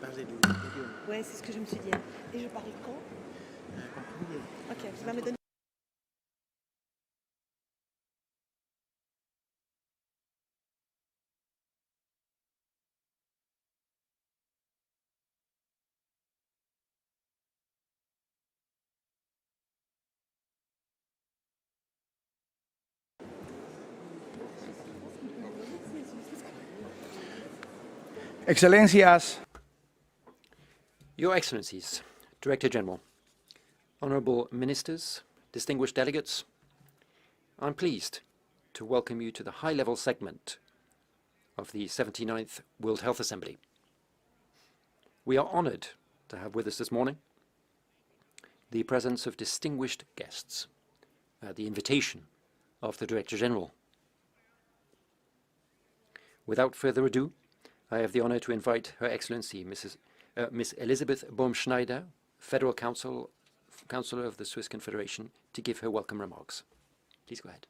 parler de Lyon. Ouais, c'est ce que je me suis dit. Et je parle quand Quand vous voulez. Ok, tu vas me donner. Excellencias, Your Excellencies, Director General, Honourable Ministers, distinguished delegates, I'm pleased to welcome you to the high-level segment of the 79th World Health Assembly. We are honoured to have with us this morning the presence of distinguished guests at the invitation of the Director General. Without further ado, I have the honour to invite Her Excellency Miss Elizabeth Baumschneider, Federal Councillor of the Swiss Confederation, to give her welcome remarks. Please go ahead.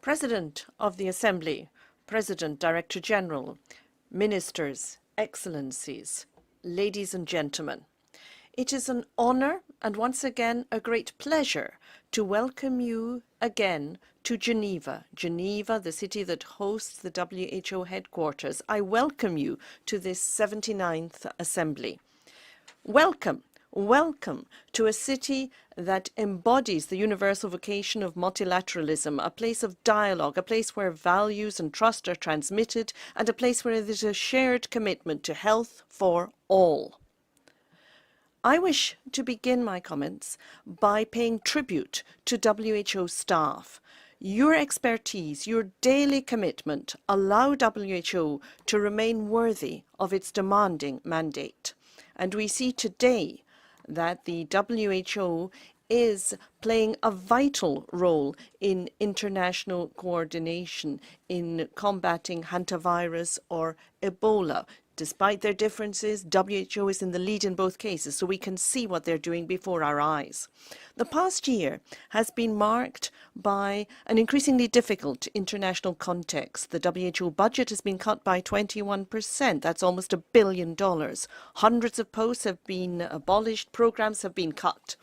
President of the Assembly, President, Director General, Ministers, Excellencies, ladies and gentlemen, it is an honour and once again a great pleasure to welcome you again to Geneva. Geneva, the city that hosts the WHO headquarters. I welcome you to this 79th Assembly. Welcome. Welcome to a city that embodies the universal vocation of multilateralism, a place of dialogue, a place where values and trust are transmitted, and a place where there's a shared commitment to health for all. I wish to begin my comments by paying tribute to WHO staff. Your expertise, your daily commitment allow WHO to remain worthy of its demanding mandate. And we see today that the WHO is playing a vital role in international coordination in combating hantavirus or Ebola. Despite their differences, WHO is in the lead in both cases, so we can see what they're doing before our eyes. The past year has been marked by an increasingly difficult international context. The WHO budget has been cut by 21%. That's almost $1 billion. Hundreds of posts have been abolished. Programs have been cut.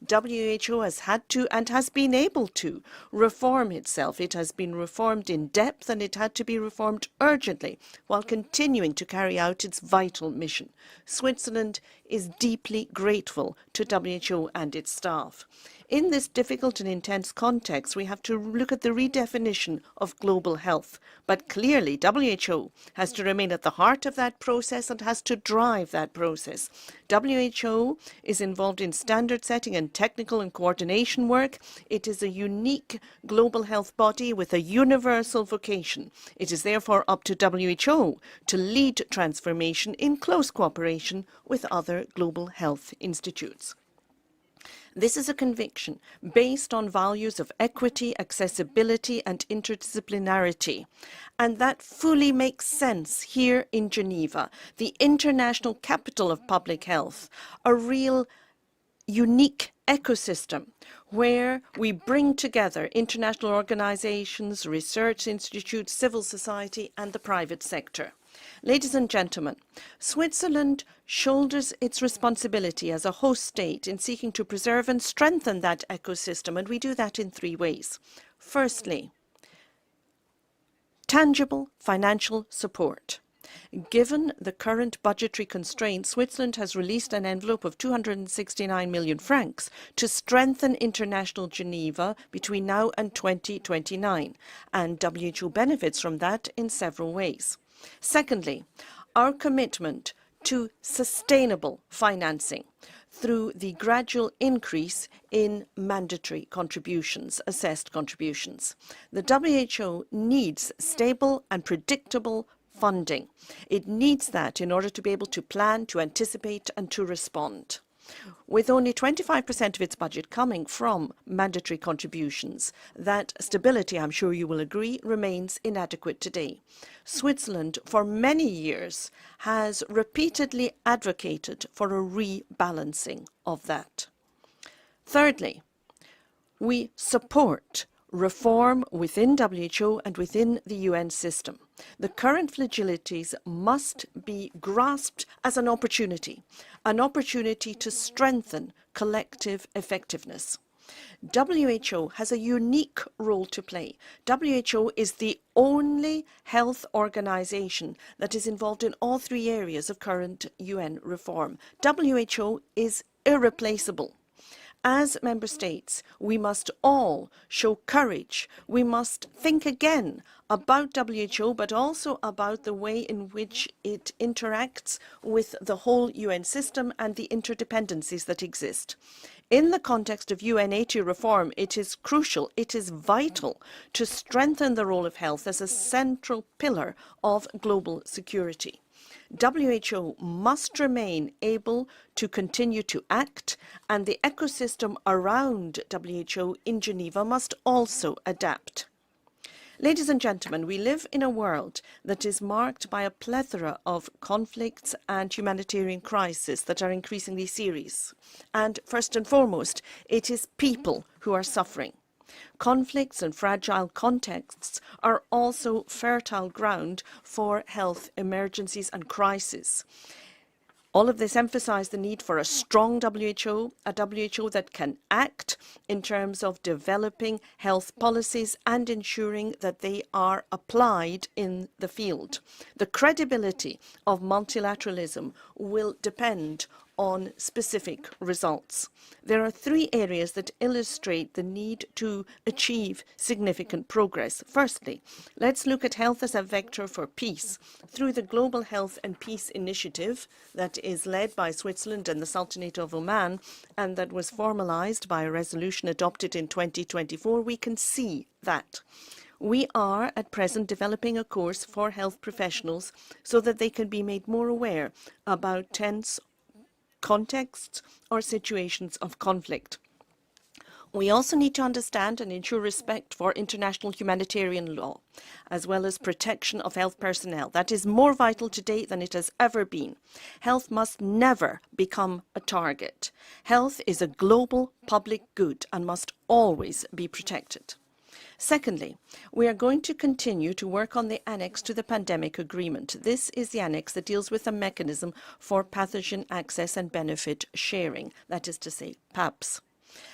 WHO has had to and has been able to reform itself. It has been reformed in depth and it had to be reformed urgently while continuing to carry out its vital mission. Switzerland is deeply grateful to WHO and its staff. In this difficult and intense context, we have to look at the redefinition of global health. But clearly, WHO has to remain at the heart of that process and has to drive that process. WHO is involved in standard setting and technical and coordination work. It is a unique global health body with a universal vocation. It is therefore up to WHO to lead transformation in close cooperation with other global health institutes. This is a conviction based on values of equity, accessibility, and interdisciplinarity. And that fully makes sense here in Geneva, the international capital of public health, a real unique ecosystem where we bring together international organizations, research institutes, civil society, and the private sector. Ladies and gentlemen, Switzerland shoulders its responsibility as a host state in seeking to preserve and strengthen that ecosystem, and we do that in three ways. Firstly, tangible financial support. Given the current budgetary constraints, Switzerland has released an envelope of 269 million francs to strengthen international Geneva between now and 2029, and WHO benefits from that in several ways. Secondly, our commitment to sustainable financing through the gradual increase in mandatory contributions, assessed contributions. The WHO needs stable and predictable funding. It needs that in order to be able to plan, to anticipate, and to respond. With only 25% of its budget coming from mandatory contributions, that stability, I'm sure you will agree, remains inadequate today. Switzerland, for many years, has repeatedly advocated for a rebalancing of that. Thirdly, We support reform within WHO and within the UN system. The current fragilities must be grasped as an opportunity to strengthen collective effectiveness. WHO has a unique role to play. WHO is the only health organization that is involved in all three areas of current UN reform. WHO is irreplaceable. As member states, we must all show courage. We must think again about WHO, but also about the way in which it interacts with the whole UN system and the interdependencies that exist. In the context of UNAT reform, it is crucial, it is vital to strengthen the role of health as a central pillar of global security. WHO must remain able to continue to act, and the ecosystem around WHO in Geneva must also adapt. Ladies and gentlemen, we live in a world that is marked by a plethora of conflicts and humanitarian crises that are increasingly serious. And first and foremost, it is people who are suffering. Conflicts and fragile contexts are also fertile ground for health emergencies and crises. All of this emphasised the need for a strong WHO, a WHO that can act in terms of developing health policies and ensuring that they are applied in the field. The credibility of multilateralism will depend on specific results. There are three areas that illustrate the need to achieve significant progress. Firstly, let's look at health as a vector for peace. Through the Global Health and Peace Initiative that is led by Switzerland and the Sultanate of Oman and that was formalized by a resolution adopted in 2024, we can see that. We are at present developing a course for health professionals so that they can be made more aware about tense contexts or situations of conflict. We also need to understand and ensure respect for international humanitarian law, as well as protection of health personnel. That is more vital today than it has ever been. Health must never become a target. Health is a global public good and must always be protected. Secondly, we are going to continue to work on the annex to the pandemic agreement. This is the annex that deals with a mechanism for pathogen access and benefit sharing, that is to say, PABS.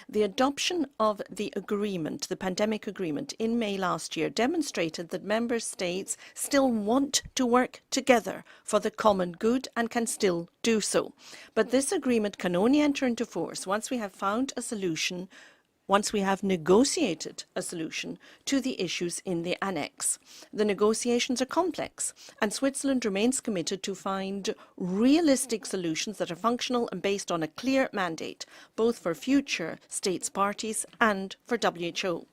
The adoption of the agreement, the pandemic agreement, in May last year demonstrated that member states still want to work together for the common good and can still do so. But this agreement can only enter into force once we have found a solution, once we have negotiated a solution to the issues in the annex. The negotiations are complex, and Switzerland remains committed to find realistic solutions that are functional and based on a clear mandate, both for future states parties and for WHO.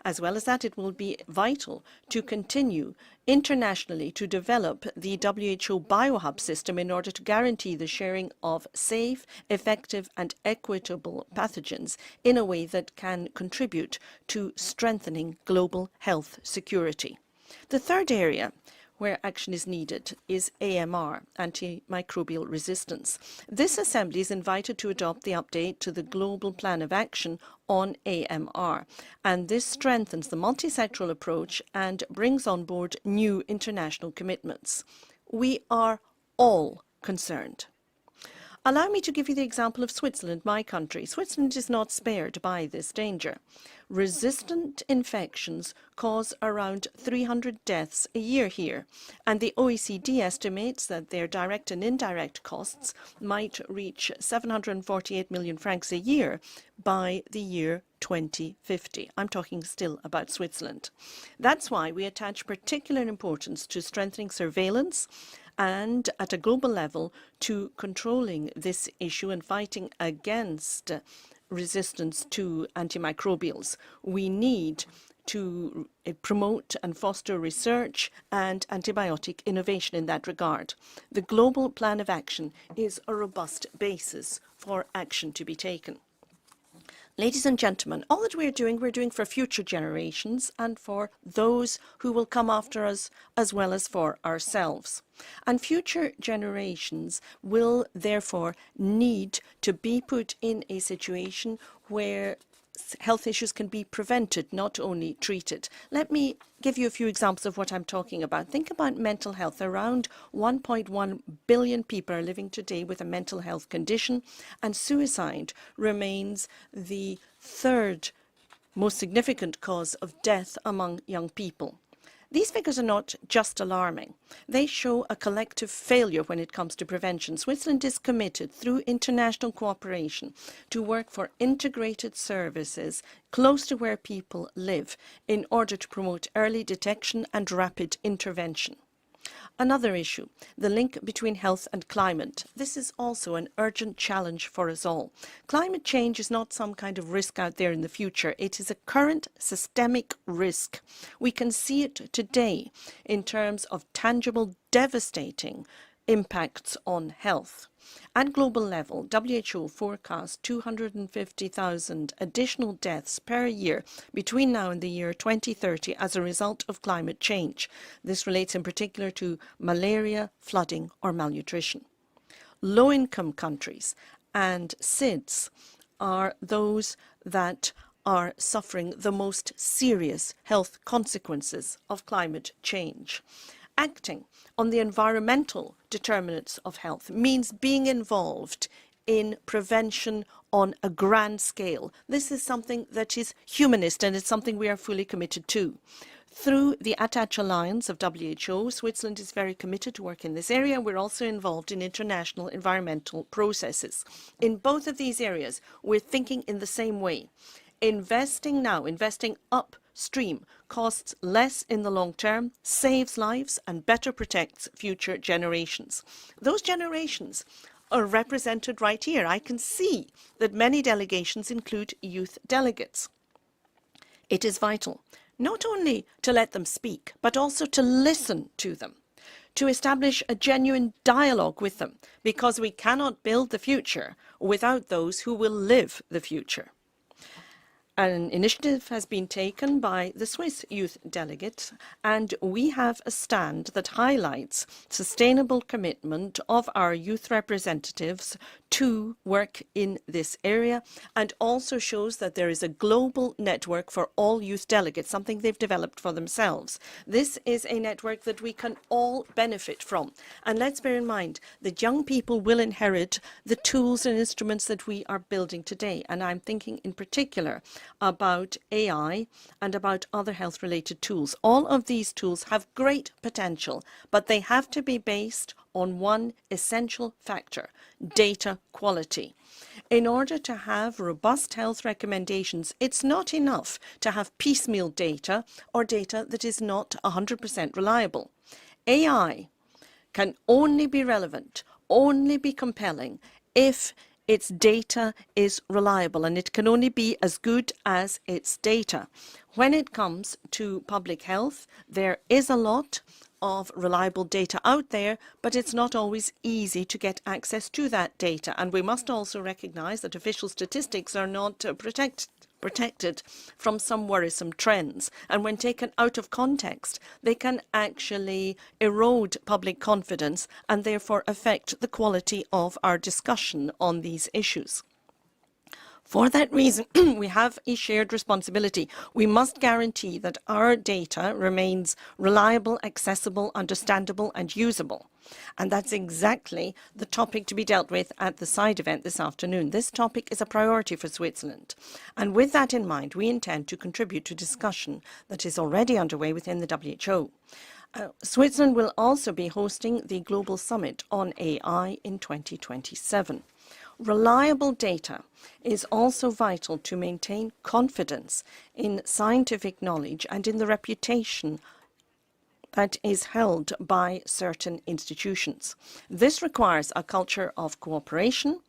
As well as that, it will be vital to continue internationally to develop the WHO biohub system in order to guarantee the sharing of safe, effective and equitable pathogens in a way that can contribute to strengthening global health security. The third area where action is needed is AMR, antimicrobial resistance. This Assembly is invited to adopt the update to the Global Plan of Action on AMR, and this strengthens the multisectoral approach and brings on board new international commitments. We are all concerned. Allow me to give you the example of Switzerland, my country. Switzerland is not spared by this danger. Resistant infections cause around 300 deaths a year here, and the OECD estimates that their direct and indirect costs might reach 748 million francs a year by the year 2050. I'm talking still about Switzerland. That's why we attach particular importance to strengthening surveillance and at a global level to controlling this issue and fighting against resistance to antimicrobials. We need to promote and foster research and antibiotic innovation in that regard. The Global Plan of Action is a robust basis for action to be taken. Ladies and gentlemen, all that we're doing for future generations and for those who will come after us, as well as for ourselves. And future generations will therefore need to be put in a situation where health issues can be prevented, not only treated. Let me give you a few examples of what I'm talking about. Think about mental health. Around 1.1 billion people are living today with a mental health condition, and suicide remains the third most significant cause of death among young people. These figures are not just alarming. They show a collective failure when it comes to prevention. Switzerland is committed through international cooperation to work for integrated services close to where people live in order to promote early detection and rapid intervention. Another issue, the link between health and climate. This is also an urgent challenge for us all. Climate change is not some kind of risk out there in the future. It is a current systemic risk. We can see it today in terms of tangible, devastating impacts on health. At global level, WHO forecasts 250,000 additional deaths per year between now and the year 2030 as a result of climate change. This relates in particular to malaria, flooding or malnutrition. Low-income countries and SIDS are those that are suffering the most serious health consequences of climate change. Acting on the environmental determinants of health means being involved in prevention on a grand scale. This is something that is humanist, and it's something we are fully committed to. Through the Attach Alliance of WHO, Switzerland is very committed to work in this area. We're also involved in international environmental processes. In both of these areas, we're thinking in the same way. Investing now, investing upstream, costs less in the long term, saves lives and better protects future generations. Those generations are represented right here. I can see that many delegations include youth delegates. It is vital not only to let them speak, but also to listen to them, to establish a genuine dialogue with them, because we cannot build the future without those who will live the future. An initiative has been taken by the Swiss youth delegates, and we have a stand that highlights sustainable commitment of our youth representatives to work in this area, and also shows that there is a global network for all youth delegates, something they've developed for themselves. This is a network that we can all benefit from. And let's bear in mind that young people will inherit the tools and instruments that we are building today. And I'm thinking in particular about AI and about other health-related tools. All of these tools have great potential, but they have to be based on one essential factor: data quality. In order to have robust health recommendations, it's not enough to have piecemeal data or data that is not 100% reliable. AI can only be relevant, only be compelling if its data is reliable, and it can only be as good as its data. When it comes to public health, there is a lot of reliable data out there, but it's not always easy to get access to that data. And we must also recognize that official statistics are not protected from some worrisome trends. And when taken out of context, they can actually erode public confidence and therefore affect the quality of our discussion on these issues. For that reason, we have a shared responsibility. We must guarantee that our data remains reliable, accessible, understandable, and usable. And that's exactly the topic to be dealt with at the side event this afternoon. This topic is a priority for Switzerland. And with that in mind, we intend to contribute to discussion that is already underway within the WHO. Switzerland will also be hosting the Global Summit on AI in 2027. Reliable data is also vital to maintain confidence in scientific knowledge and in the reputation that is held by certain institutions. This requires a culture of cooperation,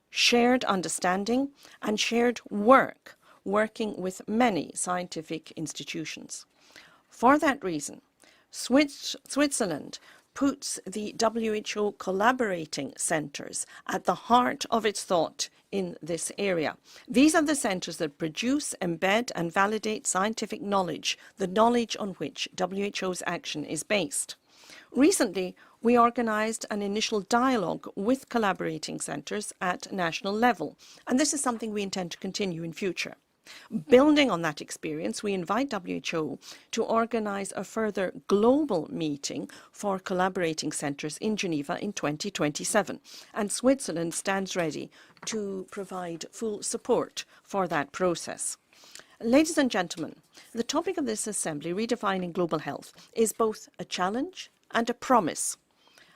shared understanding, and shared working with many scientific institutions. For that reason, Switzerland puts the WHO collaborating centres at the heart of its thought in this area. These are the centres that produce, embed and validate scientific knowledge, the knowledge on which WHO's action is based. Recently, we organised an initial dialogue with collaborating centres at national level, and this is something we intend to continue in future. Building on that experience, we invite WHO to organise a further global meeting for collaborating centres in Geneva in 2027. And Switzerland stands ready to provide full support for that process. Ladies and gentlemen, the topic of this assembly, redefining global health, is both a challenge and a promise.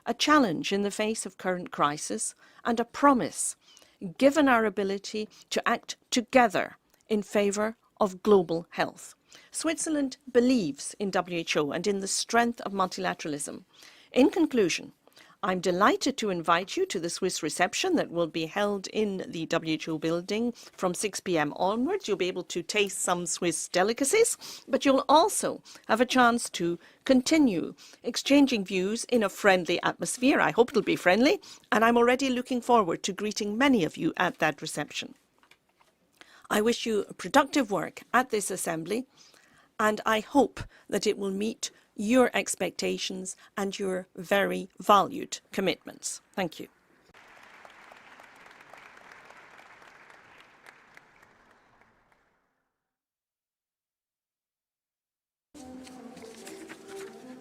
A challenge in the face of current crisis and a promise, given our ability to act together in favour of global health. Switzerland believes in WHO and in the strength of multilateralism. In conclusion, I'm delighted to invite you to the Swiss reception that will be held in the WHO building from 6 p.m. onwards. You'll be able to taste some Swiss delicacies, but you'll also have a chance to continue exchanging views in a friendly atmosphere. I hope it'll be friendly, and I'm already looking forward to greeting many of you at that reception. I wish you productive work at this assembly, and I hope that it will meet your expectations and your very valued commitments. Thank you.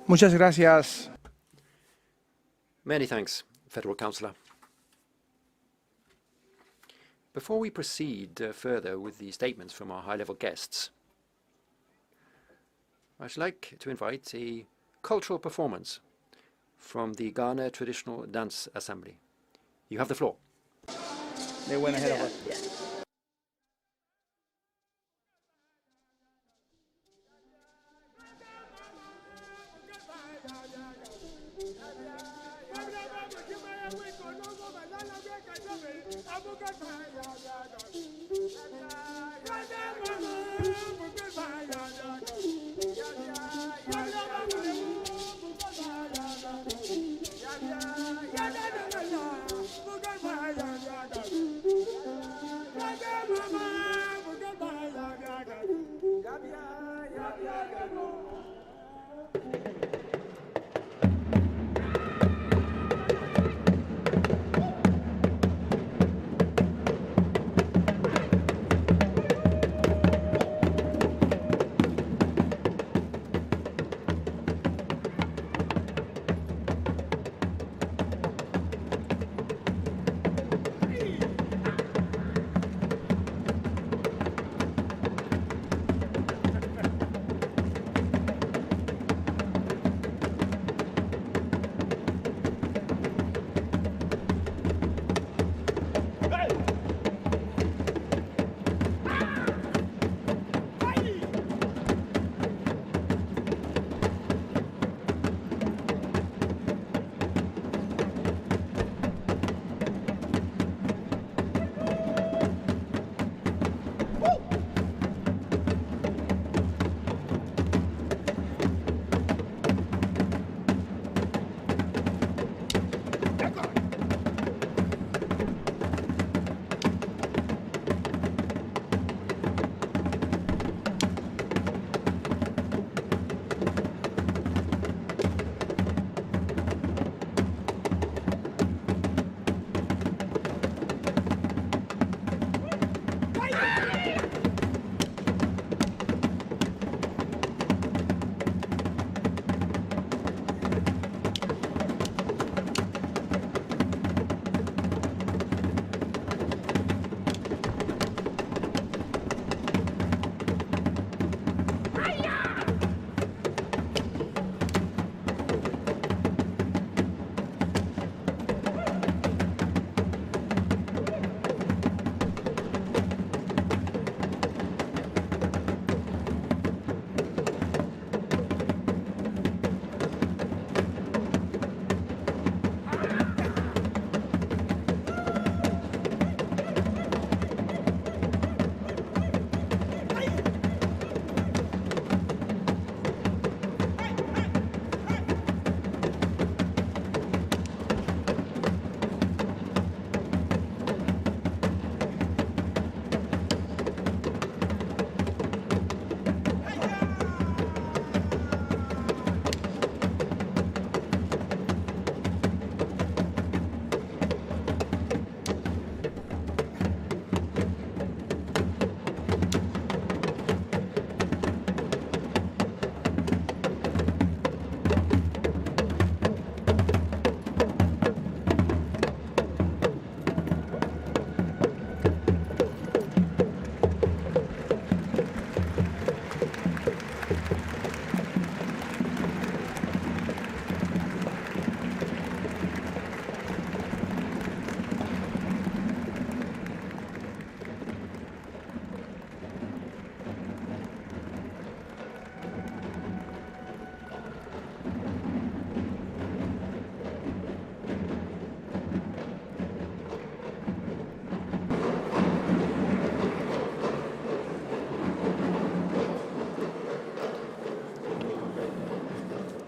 Muchas gracias. Many thanks, Federal Councillor. Before we proceed further with the statements from our high-level guests, I'd like to invite a cultural performance from the Ghana Traditional Dance Assembly. You have the floor. They went ahead of us.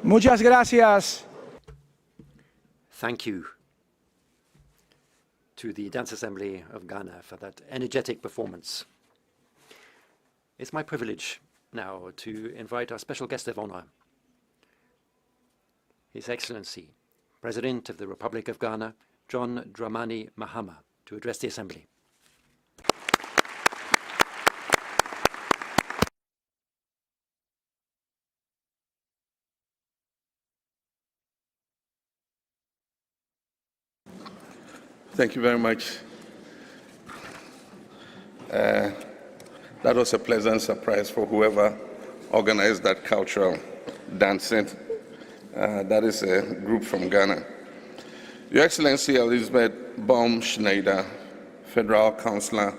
Muchas gracias. Thank you to the Dance Assembly of Ghana for that energetic performance. It's my privilege now to invite our special guest of honor, His Excellency, President of the Republic of Ghana, John Dramani Mahama, to address the Assembly. Thank you very much. That was a pleasant surprise for whoever organized that cultural dancing. That is a group from Ghana. Your Excellency Elizabeth Baum-Schneider, Federal Councillor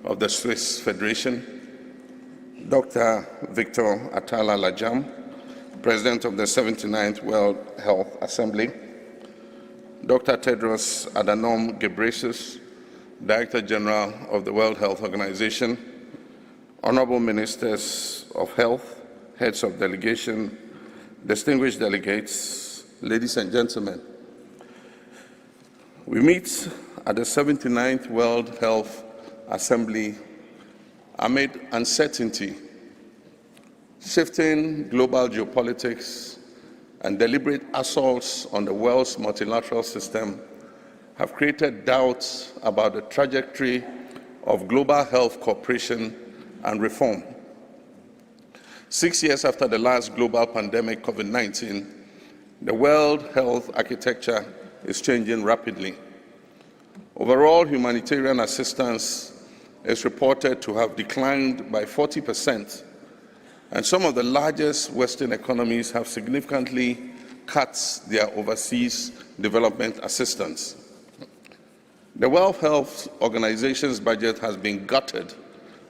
of the Swiss Federation, Dr. Victor Atala Lajam, President of the 79th World Health Assembly, Dr. Tedros Adhanom Ghebreyesus, Director General of the World Health Organization, Honorable Ministers of Health, Heads of Delegation, distinguished delegates, ladies and gentlemen. We meet at the 79th World Health Assembly amid uncertainty, shifting global geopolitics, and deliberate assaults on the world's multilateral system have created doubts about the trajectory of global health cooperation and reform. 6 years after the last global pandemic, COVID-19, the world health architecture is changing rapidly. Overall, humanitarian assistance is reported to have declined by 40%, and some of the largest Western economies have significantly cut their overseas development assistance. The World Health Organization's budget has been gutted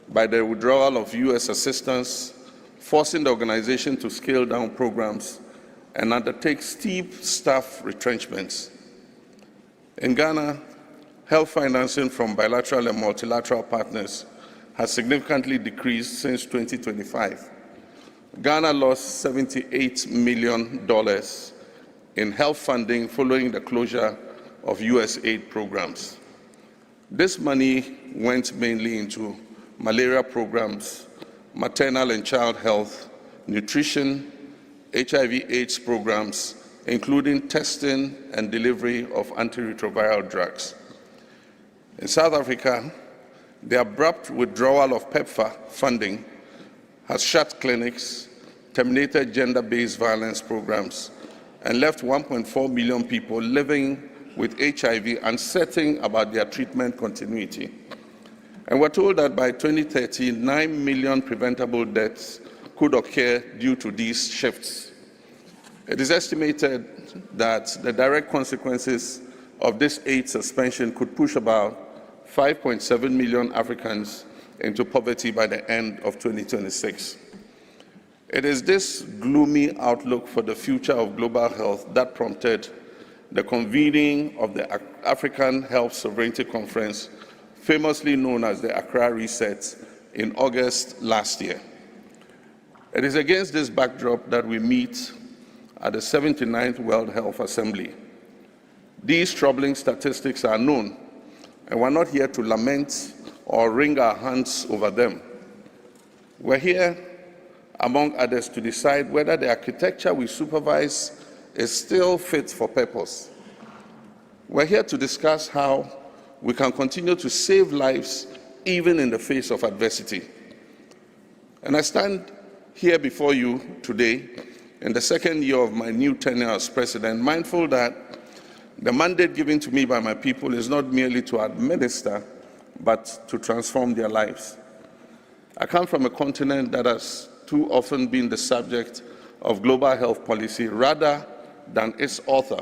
by the withdrawal of U.S. assistance, forcing the organization to scale down programs and undertake steep staff retrenchments. In Ghana, health financing from bilateral and multilateral partners has significantly decreased since 2025. Ghana lost $78 million in health funding following the closure of U.S. aid programs. This money went mainly into malaria programs, maternal and child health, nutrition, HIV/AIDS programs, including testing and delivery of antiretroviral drugs. In South Africa, the abrupt withdrawal of PEPFAR funding has shut clinics, terminated gender-based violence programs, and left 1.4 million people living with HIV uncertain about their treatment continuity. And we're told that by 2030, 9 million preventable deaths could occur due to these shifts. It is estimated that the direct consequences of this aid suspension could push about 5.7 million Africans into poverty by the end of 2026. It is this gloomy outlook for the future of global health that prompted the convening of the African Health Sovereignty Conference, famously known as the Accra Reset, in August last year. It is against this backdrop that we meet at the 79th World Health Assembly. These troubling statistics are known, and we're not here to lament or wring our hands over them. We're here, among others, to decide whether the architecture we supervise is still fit for purpose. We're here to discuss how we can continue to save lives even in the face of adversity. And I stand here before you today in the second year of my new tenure as president, mindful that the mandate given to me by my people is not merely to administer, but to transform their lives. I come from a continent that has too often been the subject of global health policy rather than its author.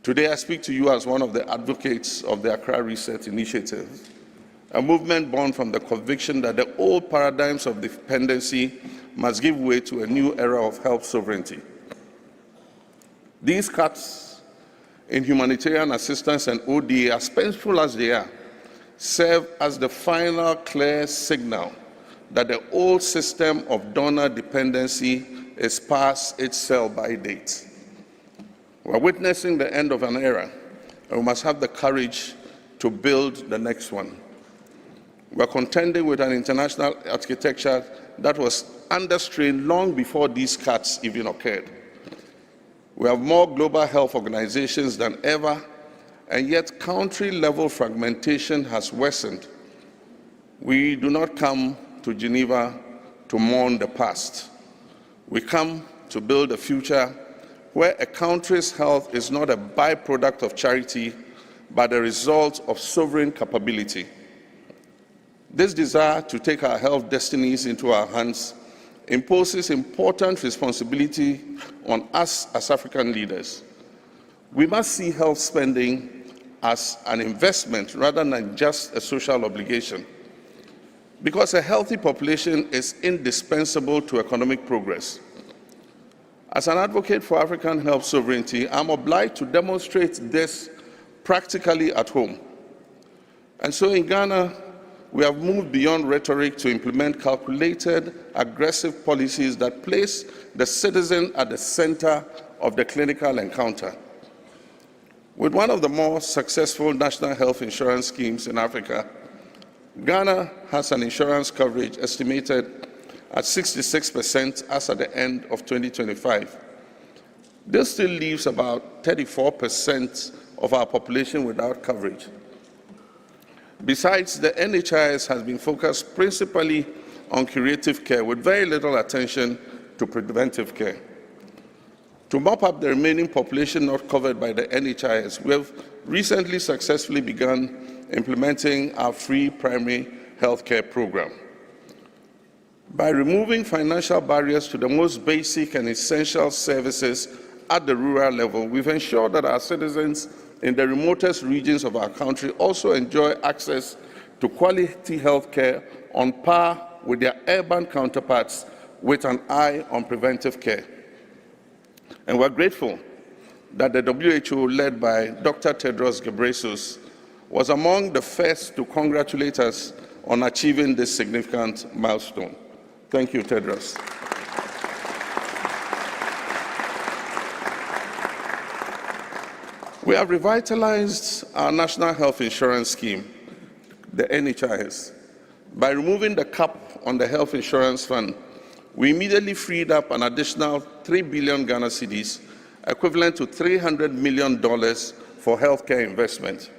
Today, I speak to you as one of the advocates of the Accra Reset Initiative, a movement born from the conviction that the old paradigms of dependency must give way to a new era of health sovereignty. These cuts in humanitarian assistance and ODA, as painful as they are, serve as the final clear signal that the old system of donor dependency is past its sell-by date. We're witnessing the end of an era, and we must have the courage to build the next one. We're contending with an international architecture that was under strain long before these cuts even occurred. We have more global health organizations than ever, and yet country-level fragmentation has worsened. We do not come to Geneva to mourn the past. We come to build a future where a country's health is not a byproduct of charity, but a result of sovereign capability. This desire to take our health destinies into our hands imposes important responsibility on us as African leaders. We must see health spending as an investment rather than just a social obligation, because a healthy population is indispensable to economic progress. As an advocate for African health sovereignty, I'm obliged to demonstrate this practically at home. And so in Ghana, we have moved beyond rhetoric to implement calculated, aggressive policies that place the citizen at the center of the clinical encounter. With one of the more successful national health insurance schemes in Africa, Ghana has an insurance coverage estimated at 66% as at the end of 2025. This still leaves about 34% of our population without coverage. Besides, the NHIS has been focused principally on curative care with very little attention to preventive care. To mop up the remaining population not covered by the NHIS, we have recently successfully begun implementing our free primary health care program. By removing financial barriers to the most basic and essential services at the rural level, we've ensured that our citizens in the remotest regions of our country also enjoy access to quality health care on par with their urban counterparts, with an eye on preventive care. And we're grateful that the WHO, led by Dr. Tedros Ghebreyesus, was among the first to congratulate us on achieving this significant milestone. Thank you, Tedros. We have revitalized our national health insurance scheme, the NHIS. By removing the cap on the health insurance fund, we immediately freed up an additional 3 billion Ghana cedis, equivalent to $300 million for healthcare investment.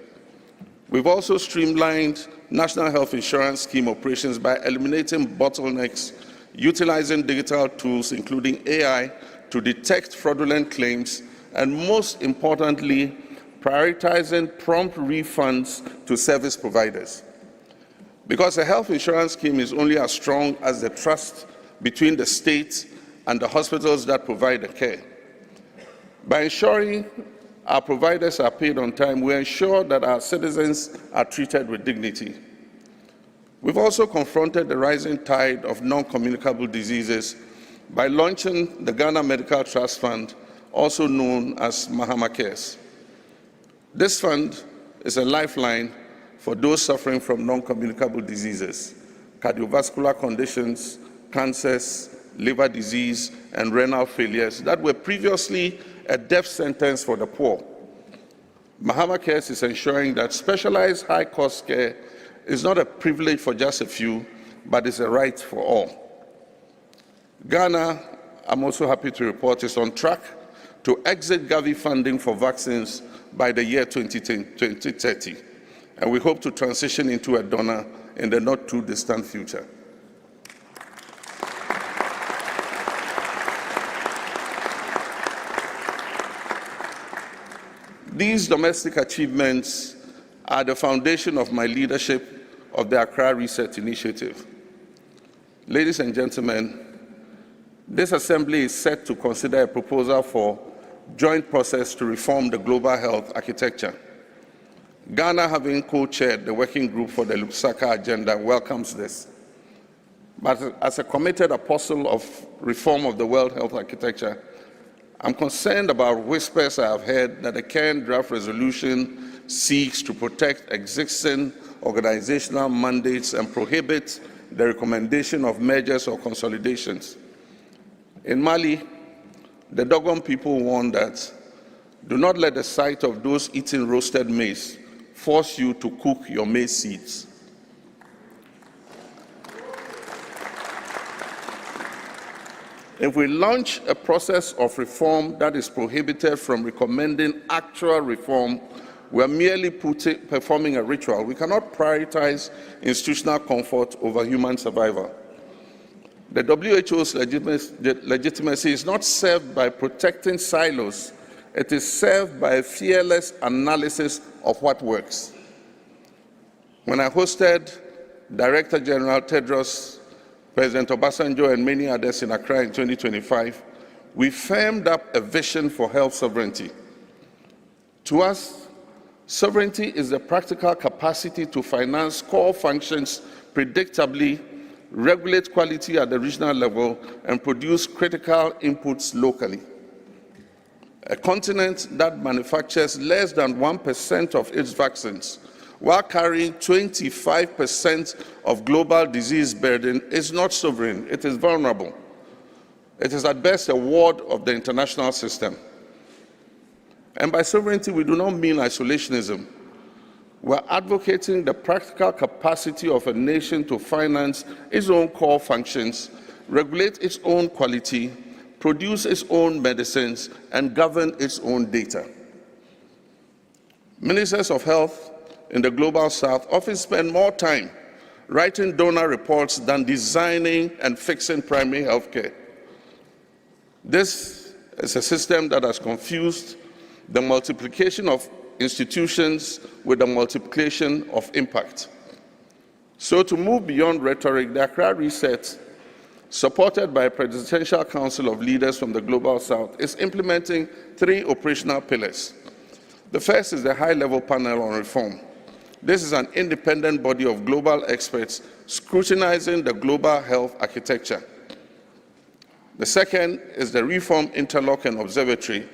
We've also streamlined national health insurance scheme operations by eliminating bottlenecks, utilizing digital tools, including AI, to detect fraudulent claims, and most importantly, prioritizing prompt refunds to service providers. Because a health insurance scheme is only as strong as the trust between the state and the hospitals that provide the care. By ensuring our providers are paid on time, we ensure that our citizens are treated with dignity. We've also confronted the rising tide of non-communicable diseases by launching the Ghana Medical Trust Fund, also known as Mahama Cares. This fund is a lifeline for those suffering from non-communicable diseases, cardiovascular conditions, cancers, liver disease, and renal failures that were previously a death sentence for the poor. Mahama Cares is ensuring that specialized high-cost care is not a privilege for just a few, but is a right for all. Ghana, I'm also happy to report, is on track to exit Gavi funding for vaccines by the year 2030, and we hope to transition into a donor in the not-too-distant future. These domestic achievements are the foundation of my leadership of the Accra Reset Initiative. Ladies and gentlemen, this Assembly is set to consider a proposal for joint process to reform the global health architecture. Ghana, having co-chaired the working group for the Lusaka agenda, welcomes this. But as a committed apostle of reform of the World Health Architecture, I'm concerned about whispers I have heard that the current draft resolution seeks to protect existing organizational mandates and prohibit the recommendation of mergers or consolidations. In Mali, the Dogon people warned that do not let the sight of those eating roasted maize force you to cook your maize seeds. If we launch a process of reform that is prohibited from recommending actual reform, we are merely performing a ritual. We cannot prioritize institutional comfort over human survival. The WHO's legitimacy is not served by protecting silos. It is served by a fearless analysis of what works. When I hosted Director General Tedros, President Obasanjo, and many others in Accra in 2025, we firmed up a vision for health sovereignty. To us, sovereignty is the practical capacity to finance core functions predictably, regulate quality at the regional level, and produce critical inputs locally. A continent that manufactures less than 1% of its vaccines while carrying 25% of global disease burden is not sovereign, it is vulnerable. It is at best a ward of the international system. And by sovereignty, we do not mean isolationism. We're advocating the practical capacity of a nation to finance its own core functions, regulate its own quality, produce its own medicines, and govern its own data. Ministers of health in the Global South often spend more time writing donor reports than designing and fixing primary health care. This is a system that has confused the multiplication of institutions with the multiplication of impact. So to move beyond rhetoric, the Accra Reset, supported by a Presidential Council of Leaders from the Global South, is implementing 3 operational pillars. The first is the High-Level Panel on Reform. This is an independent body of global experts scrutinizing the global health architecture. The second is the Reform Interlock and Observatory.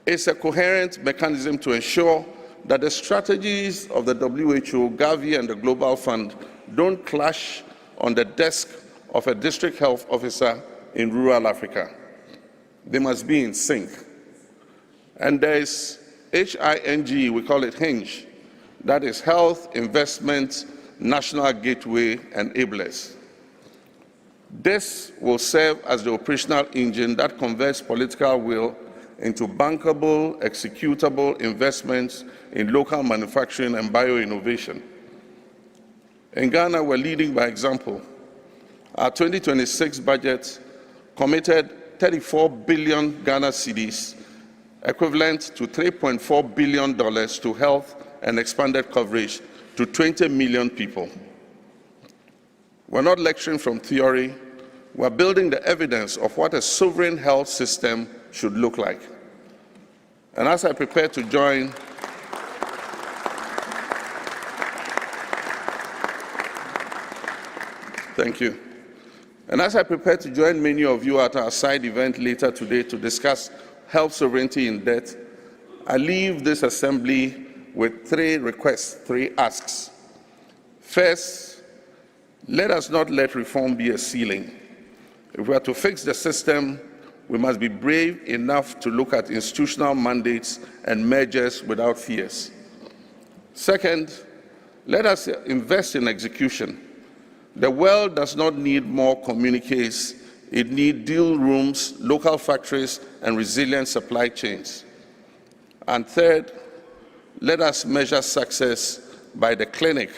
It's a coherent mechanism to ensure that the strategies of the WHO, Gavi, and the Global Fund don't clash on the desk of a district health officer in rural Africa. They must be in sync. And there is HING, we call it HING, that is Health, Investment, National Gateway, and Enablers. This will serve as the operational engine that converts political will into bankable, executable investments in local manufacturing and bioinnovation. In Ghana, we're leading by example. Our 2026 budget committed 34 billion Ghana cedis, equivalent to $3.4 billion to health and expanded coverage to 20 million people. We're not lecturing from theory. We're building the evidence of what a sovereign health system should look like. And as I prepare to join Thank you. And as I prepare to join many of you at our side event later today to discuss health sovereignty in depth, I leave this assembly with 3 requests, 3 asks. First, let us not let reform be a ceiling. If we are to fix the system, we must be brave enough to look at institutional mandates and measures without fears. Second, let us invest in execution. The world does not need more communiques. It needs deal rooms, local factories, and resilient supply chains. And third, let us measure success by the clinic,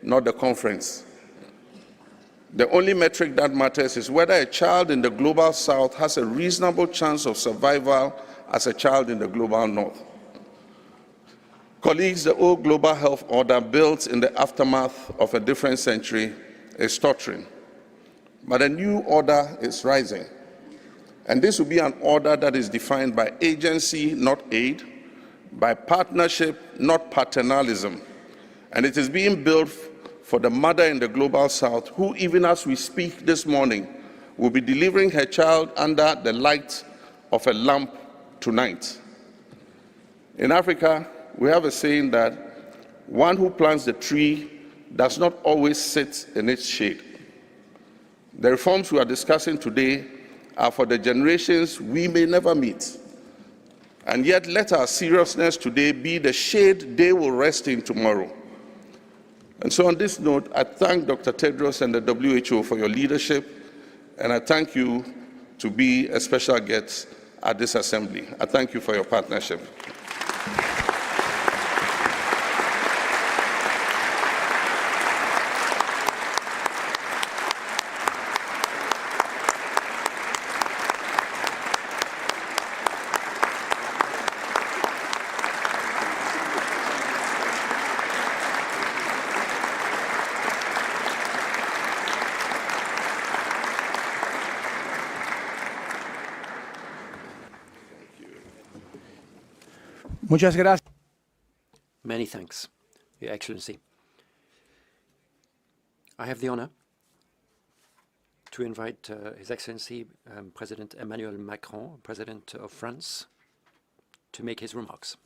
not the conference. The only metric that matters is whether a child in the Global South has a reasonable chance of survival as a child in the Global North. Colleagues, the old global health order built in the aftermath of a different century is tottering. But a new order is rising. And this will be an order that is defined by agency, not aid, by partnership, not paternalism. And it is being built for the mother in the Global South, who, even as we speak this morning, will be delivering her child under the light of a lamp tonight. In Africa, we have a saying that one who plants the tree does not always sit in its shade. The reforms we are discussing today are for the generations we may never meet. And yet let our seriousness today be the shade they will rest in tomorrow. And so on this note, I thank Dr. Tedros and the WHO for your leadership, and I thank you to be a special guest at this assembly. I thank you for your partnership. Muchas gracias. Many thanks, Your Excellency. I have the honor to invite His Excellency President Emmanuel Macron, President of France, to make his remarks.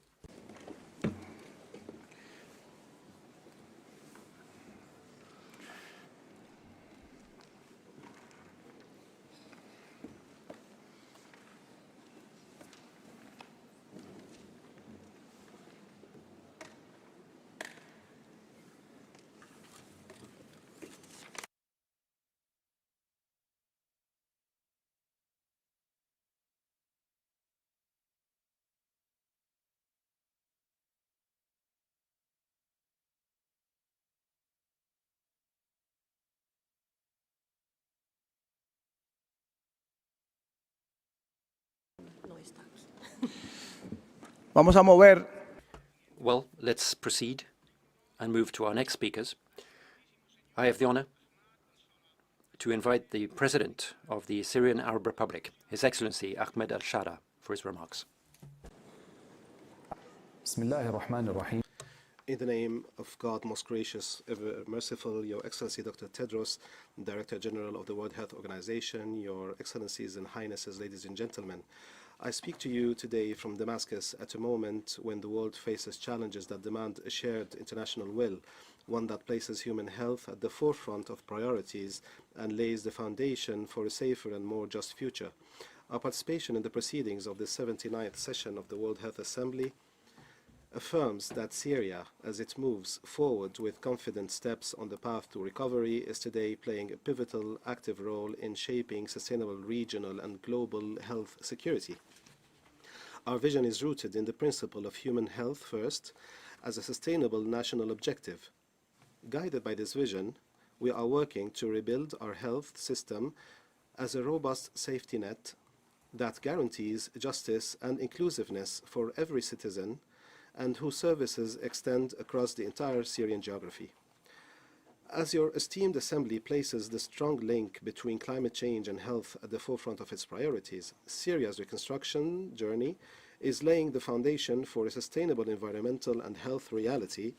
Vamos a mover. Well, let's proceed and move to our next speakers. I have the honor to invite the President of the Syrian Arab Republic, His Excellency Ahmed al-Shara, for his remarks. In the name of God, most gracious, ever merciful, Your Excellency Dr. Tedros, Director General of the World Health Organization, Your Excellencies and Highnesses, ladies and gentlemen, I speak to you today from Damascus at a moment when the world faces challenges that demand a shared international will, one that places human health at the forefront of priorities and lays the foundation for a safer and more just future. Our participation in the proceedings of the 79th session of the World Health Assembly affirms that Syria, as it moves forward with confident steps on the path to recovery, is today playing a pivotal, active role in shaping sustainable regional and global health security. Our vision is rooted in the principle of human health first as a sustainable national objective. Guided by this vision, we are working to rebuild our health system as a robust safety net that guarantees justice and inclusiveness for every citizen and whose services extend across the entire Syrian geography. As your esteemed Assembly places the strong link between climate change and health at the forefront of its priorities, Syria's reconstruction journey is laying the foundation for a sustainable environmental and health reality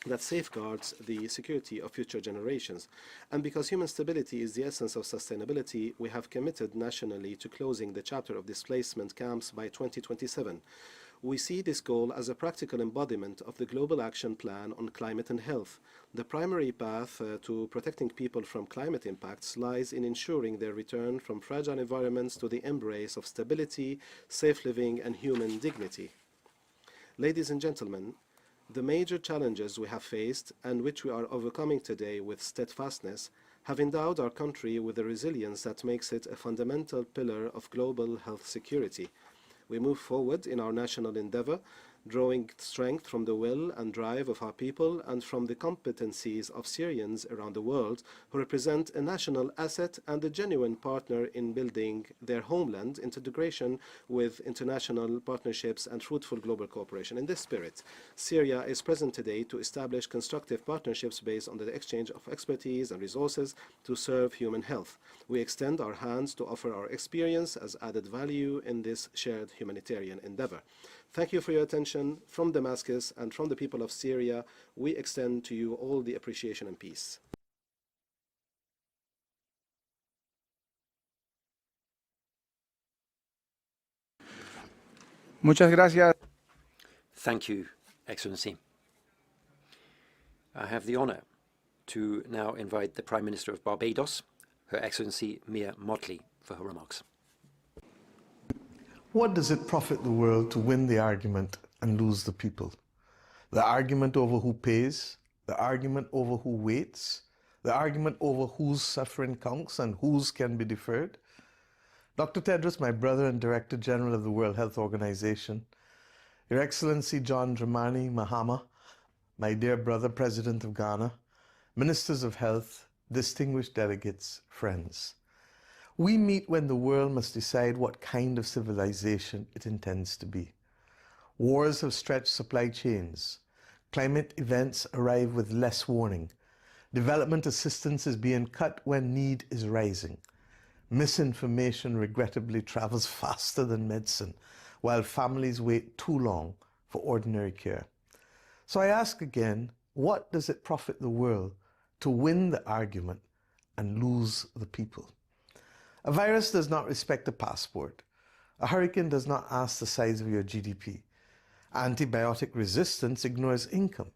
that safeguards the security of future generations. And because human stability is the essence of sustainability, we have committed nationally to closing the chapter of displacement camps by 2027. We see this goal as a practical embodiment of the Global Action Plan on Climate and Health. The primary path to protecting people from climate impacts lies in ensuring their return from fragile environments to the embrace of stability, safe living, and human dignity. Ladies and gentlemen, the major challenges we have faced and which we are overcoming today with steadfastness have endowed our country with a resilience that makes it a fundamental pillar of global health security. We move forward in our national endeavor, drawing strength from the will and drive of our people and from the competencies of Syrians around the world who represent a national asset and a genuine partner in building their homeland integration with international partnerships and fruitful global cooperation. In this spirit, Syria is present today to establish constructive partnerships based on the exchange of expertise and resources to serve human health. We extend our hands to offer our experience as added value in this shared humanitarian endeavor. Thank you for your attention. From Damascus and from the people of Syria, we extend to you all the appreciation and peace. Muchas gracias. Thank you, Excellency. I have the honor to now invite the Prime Minister of Barbados, Her Excellency Mia Mottley, for her remarks. What does it profit the world to win the argument and lose the people? The argument over who pays, the argument over who waits, the argument over whose suffering counts and whose can be deferred. Dr. Tedros, my brother and Director General of the World Health Organization, Your Excellency John Dramani Mahama, my dear brother, President of Ghana, Ministers of Health, distinguished delegates, friends. We meet when the world must decide what kind of civilization it intends to be. Wars have stretched supply chains. Climate events arrive with less warning. Development assistance is being cut when need is rising. Misinformation regrettably travels faster than medicine, while families wait too long for ordinary care. So I ask again, what does it profit the world to win the argument and lose the people? A virus does not respect a passport. A hurricane does not ask the size of your GDP. Antibiotic resistance ignores income.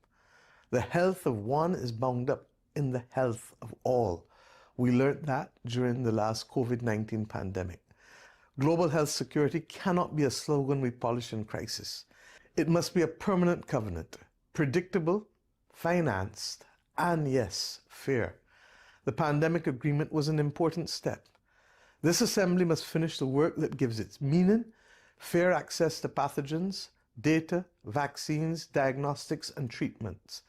The health of one is bound up in the health of all. We learned that during the last COVID-19 pandemic. Global health security cannot be a slogan we polish in crisis. It must be a permanent covenant, predictable, financed, and yes, fair. The pandemic agreement was an important step. This assembly must finish the work that gives it meaning, fair access to pathogens, data, vaccines, diagnostics, and treatments.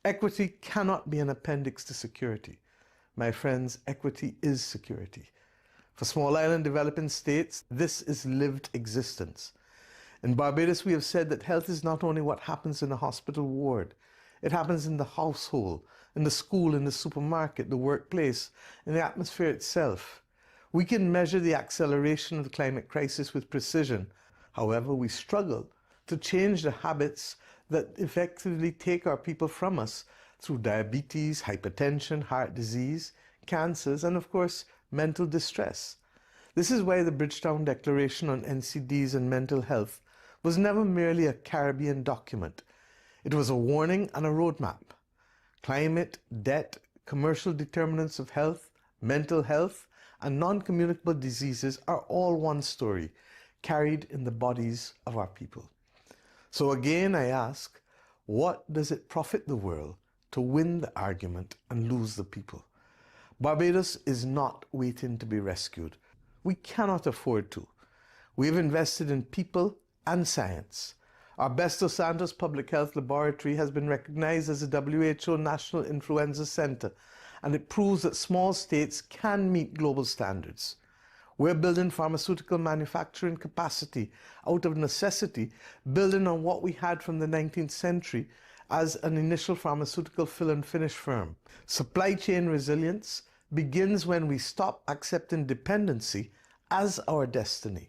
Equity cannot be an appendix to security. My friends, equity is security. For small island developing states, this is lived existence. In Barbados, we have said that health is not only what happens in a hospital ward. It happens in the household, in the school, in the supermarket, the workplace, in the atmosphere itself. We can measure the acceleration of the climate crisis with precision. However, we struggle to change the habits that effectively take our people from us through diabetes, hypertension, heart disease, cancers, and of course, mental distress. This is why the Bridgetown Declaration on NCDs and mental health was never merely a Caribbean document. It was a warning and a roadmap. Climate, debt, commercial determinants of health, mental health, and non-communicable diseases are all one story, carried in the bodies of our people. So again, I ask, what does it profit the world to win the argument and lose the people? Barbados is not waiting to be rescued. We cannot afford to. We have invested in people and science. Our Best dos Santos Public Health Laboratory has been recognized as a WHO National Influenza Center, and it proves that small states can meet global standards. We're building pharmaceutical manufacturing capacity out of necessity, building on what we had from the 19th century as an initial pharmaceutical fill and finish firm. Supply chain resilience begins when we stop accepting dependency as our destiny.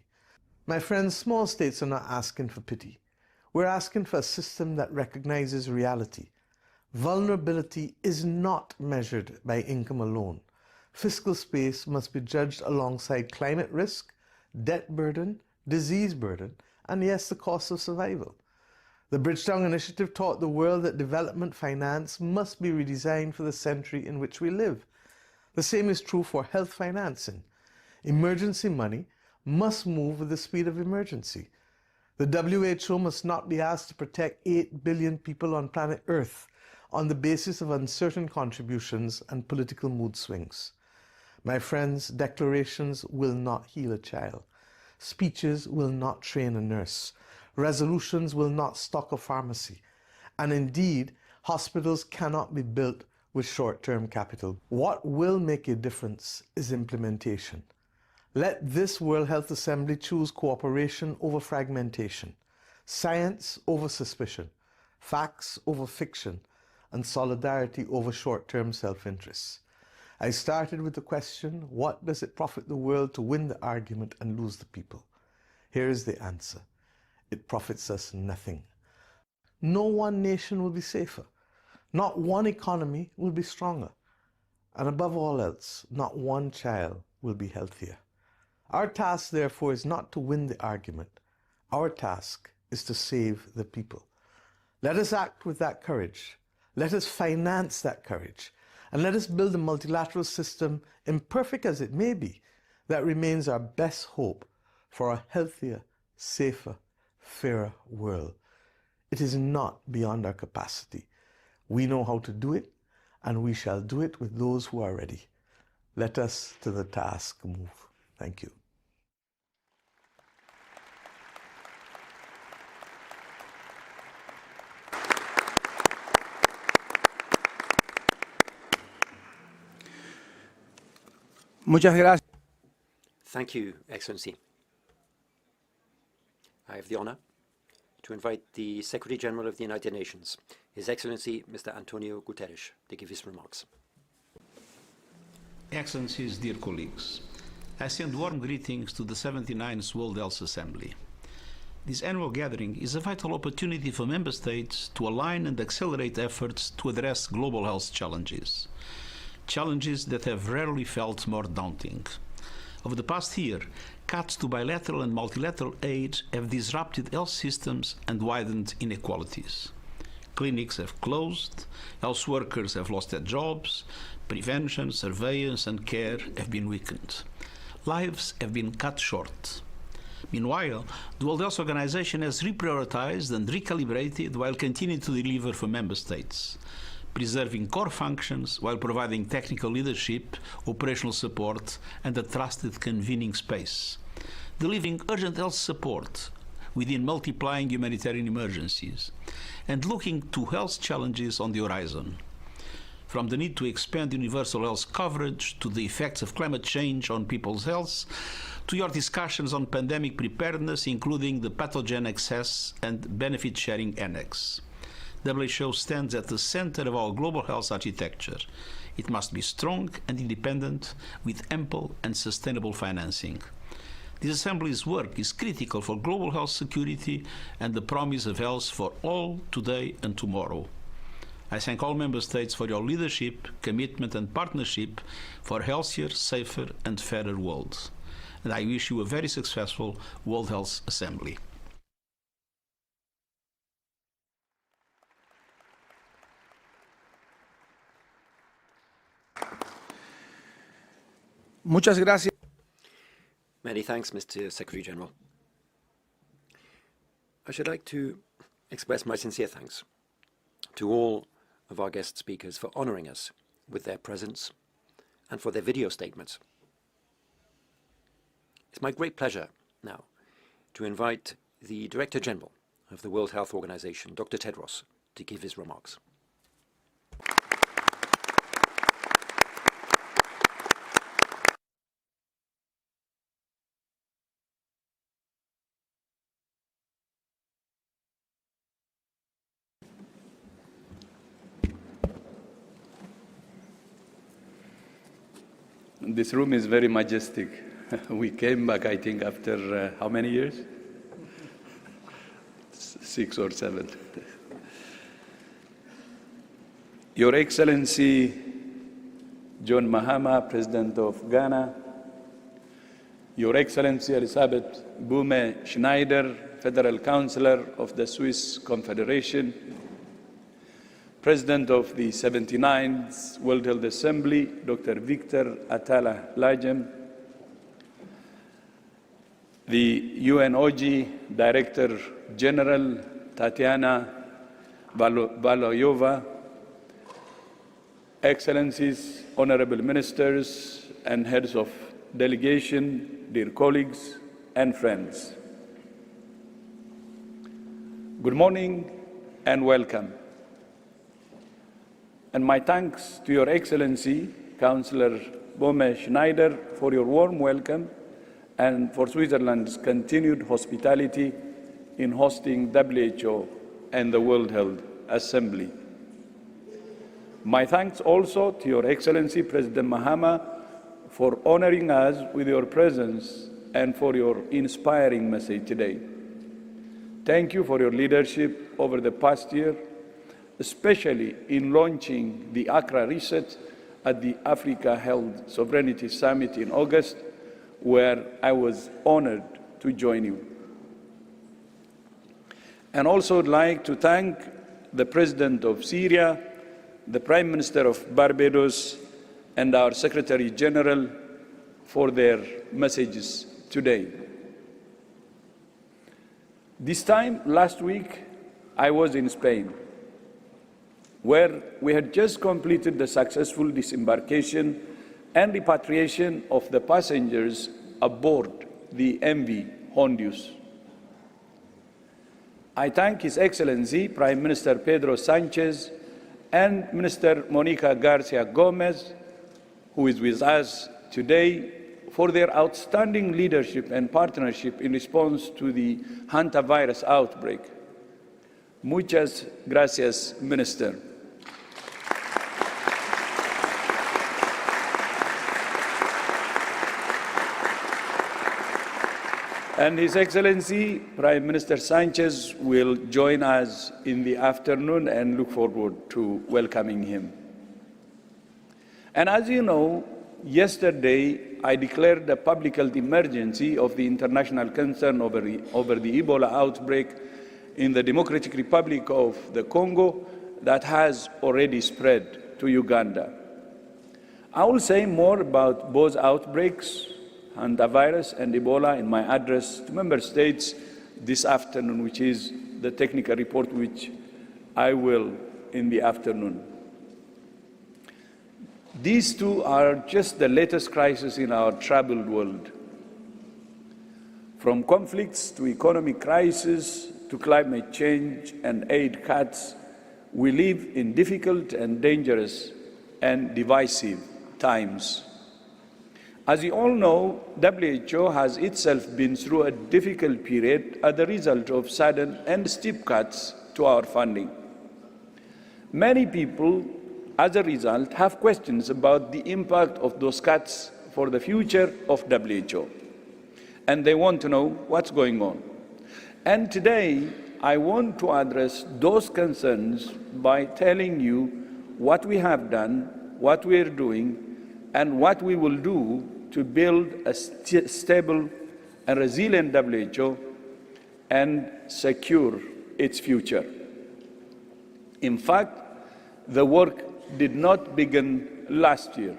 My friends, small states are not asking for pity. We're asking for a system that recognizes reality. Vulnerability is not measured by income alone. Fiscal space must be judged alongside climate risk, debt burden, disease burden, and yes, the cost of survival. The Bridgetown Initiative taught the world that development finance must be redesigned for the century in which we live. The same is true for health financing. Emergency money must move with the speed of emergency. The WHO must not be asked to protect 8 billion people on planet Earth on the basis of uncertain contributions and political mood swings. My friends, declarations will not heal a child. Speeches will not train a nurse. Resolutions will not stock a pharmacy. And indeed, hospitals cannot be built with short-term capital. What will make a difference is implementation. Let this World Health Assembly choose cooperation over fragmentation, science over suspicion, facts over fiction, and solidarity over short-term self-interest. I started with the question, what does it profit the world to win the argument and lose the people? Here is the answer. It profits us nothing. No one nation will be safer. Not one economy will be stronger. And above all else, not one child will be healthier. Our task, therefore, is not to win the argument. Our task is to save the people. Let us act with that courage. Let us finance that courage. And let us build a multilateral system, imperfect as it may be, that remains our best hope for a healthier safer, fairer world. It is not beyond our capacity. We know how to do it, and we shall do it with those who are ready. Let us to the task move. Thank you. Muchas gracias. Thank you, Excellency. I have the honor to invite the Secretary General of the United Nations, His Excellency Mr. Antonio Guterres, to give his remarks. Excellencies, dear colleagues, I send warm greetings to the 79th World Health Assembly. This annual gathering is a vital opportunity for member states to align and accelerate efforts to address global health challenges that have rarely felt more daunting. Over the past year, cuts to bilateral and multilateral aid have disrupted health systems and widened inequalities. Clinics have closed, health workers have lost their jobs, prevention, surveillance and care have been weakened. Lives have been cut short. Meanwhile, the World Health Organization has reprioritized and recalibrated while continuing to deliver for member states, preserving core functions while providing technical leadership, operational support, and a trusted convening space, delivering urgent health support within multiplying humanitarian emergencies, and looking to health challenges on the horizon. From the need to expand universal health coverage to the effects of climate change on people's health, to your discussions on pandemic preparedness, including the pathogen access and benefit sharing annex. WHO stands at the center of our global health architecture. It must be strong and independent, with ample and sustainable financing. This Assembly's work is critical for global health security and the promise of health for all today and tomorrow. I thank all Member States for your leadership, commitment and partnership for a healthier, safer and fairer world. And I wish you a very successful World Health Assembly. Muchas gracias. Many thanks, Mr. Secretary General. I should like to express my sincere thanks to all of our guest speakers for honoring us with their presence and for their video statements. It's my great pleasure now to invite the Director General of the World Health Organization, Dr. Tedros, to give his remarks. This room is very majestic. We came back, I think, after how many years? 6 or 7. Your Excellency John Mahama, President of Ghana, Your Excellency Elizabeth Boume Schneider, Federal Councillor of the Swiss Confederation, President of the 79th World Health Assembly, Dr. Victor Atala Lajem, the UNOG Director General Tatiana Valoyova, Excellencies, Honorable Ministers, and Heads of Delegation, dear colleagues and friends. Good morning and welcome. And my thanks to Your Excellency, Councillor Boume Schneider, for your warm welcome and for Switzerland's continued hospitality in hosting WHO and the World Health Assembly. My thanks also to Your Excellency, President Mahama, for honoring us with your presence and for your inspiring message today. Thank you for your leadership over the past year, especially in launching the Accra Reset at the Africa Health Sovereignty Summit in August, where I was honored to join you. And also would like to thank the President of Syria, the Prime Minister of Barbados, and our Secretary General for their messages today. This time, last week, I was in Spain, where we had just completed the successful disembarkation and repatriation of the passengers aboard the MV Hondius. I thank His Excellency Prime Minister Pedro Sanchez and Minister Monica Garcia Gomez, who is with us today, for their outstanding leadership and partnership in response to the hantavirus outbreak. Muchas gracias, Minister. And His Excellency Prime Minister Sanchez will join us in the afternoon and look forward to welcoming him. And as you know, yesterday I declared a public health emergency of the international concern over the Ebola outbreak in the Democratic Republic of the Congo that has already spread to Uganda. I will say more about both outbreaks, hantavirus and Ebola, in my address to Member States this afternoon, which is the technical report which I will in the afternoon. These two are just the latest crises in our troubled world. From conflicts to economic crisis to climate change and aid cuts, we live in difficult and dangerous and divisive times. As you all know, WHO has itself been through a difficult period as a result of sudden and steep cuts to our funding. Many people, as a result, have questions about the impact of those cuts for the future of WHO, and they want to know what's going on. And today, I want to address those concerns by telling you what we have done, what we are doing, and what we will do to build a stable and resilient WHO and secure its future. In fact, the work did not begin last year.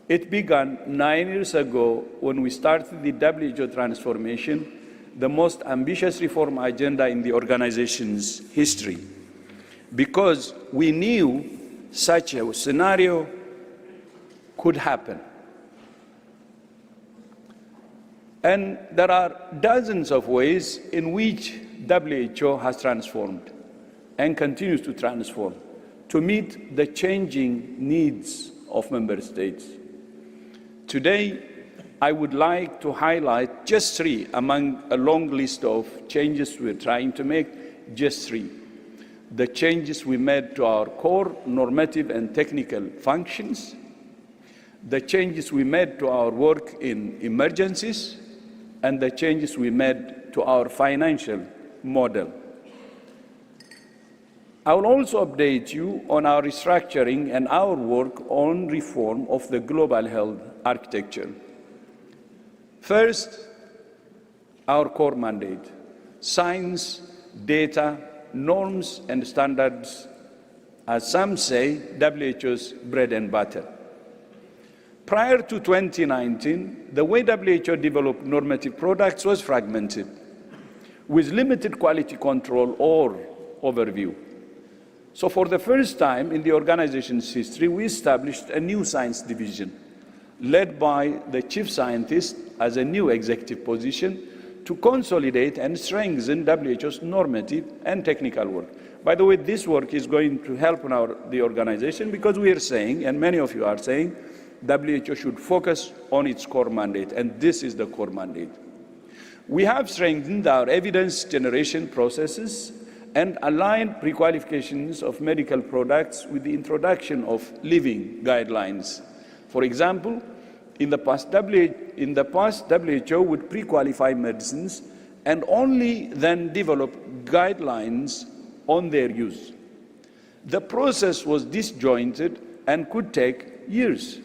It began 9 years ago when we started the WHO transformation, the most ambitious reform agenda in the organization's history, because we knew such a scenario could happen. And there are dozens of ways in which WHO has transformed and continues to transform to meet the changing needs of member states. Today, I would like to highlight just three among a long list of changes we're trying to make, just three. The changes we made to our core normative and technical functions, the changes we made to our work in emergencies, and the changes we made to our financial model. I will also update you on our restructuring and our work on reform of the global health architecture. First, our core mandate: science, data, norms, and standards, as some say, WHO's bread and butter. Prior to 2019, the way WHO developed normative products was fragmented, with limited quality control or overview. So for the first time in the organization's history, we established a new science division, led by the chief scientist as a new executive position, to consolidate and strengthen WHO's normative and technical work. By the way, this work is going to help the organization, because we are saying, and many of you are saying, WHO should focus on its core mandate, and this is the core mandate. We have strengthened our evidence generation processes and aligned pre-qualifications of medical products with the introduction of living guidelines. For example, in the past, WHO would pre-qualify medicines and only then develop guidelines on their use. The process was disjointed and could take years.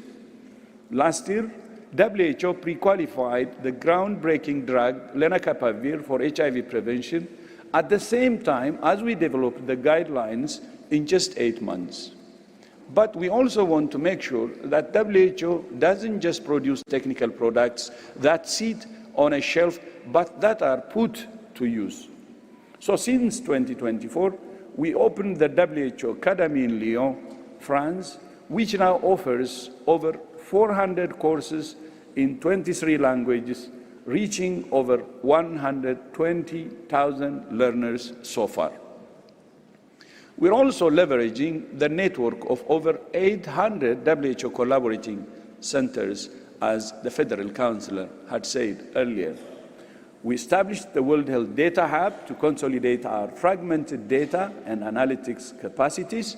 Last year, WHO pre-qualified the groundbreaking drug lenacapavir for HIV prevention at the same time as we developed the guidelines in just 8 months. But we also want to make sure that WHO doesn't just produce technical products that sit on a shelf, but that are put to use. So since 2024, we opened the WHO Academy in Lyon, France, which now offers over 400 courses in 23 languages, reaching over 120,000 learners so far. We're also leveraging the network of over 800 WHO collaborating centers, as the Federal Councillor had said earlier. We established the World Health Data Hub to consolidate our fragmented data and analytics capacities.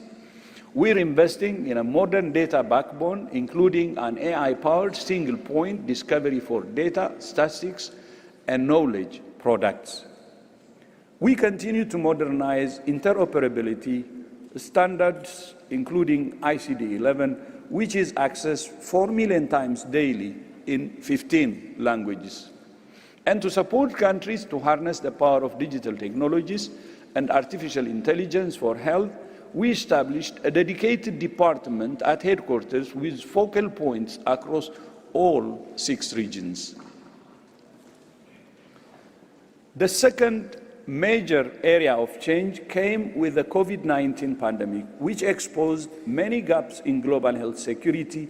We're investing in a modern data backbone, including an AI-powered single-point discovery for data, statistics, and knowledge products. We continue to modernize interoperability standards, including ICD-11, which is accessed 4 million times daily in 15 languages. And to support countries to harness the power of digital technologies and artificial intelligence for health, we established a dedicated department at headquarters with focal points across all 6 regions. The second major area of change came with the COVID-19 pandemic, which exposed many gaps in global health security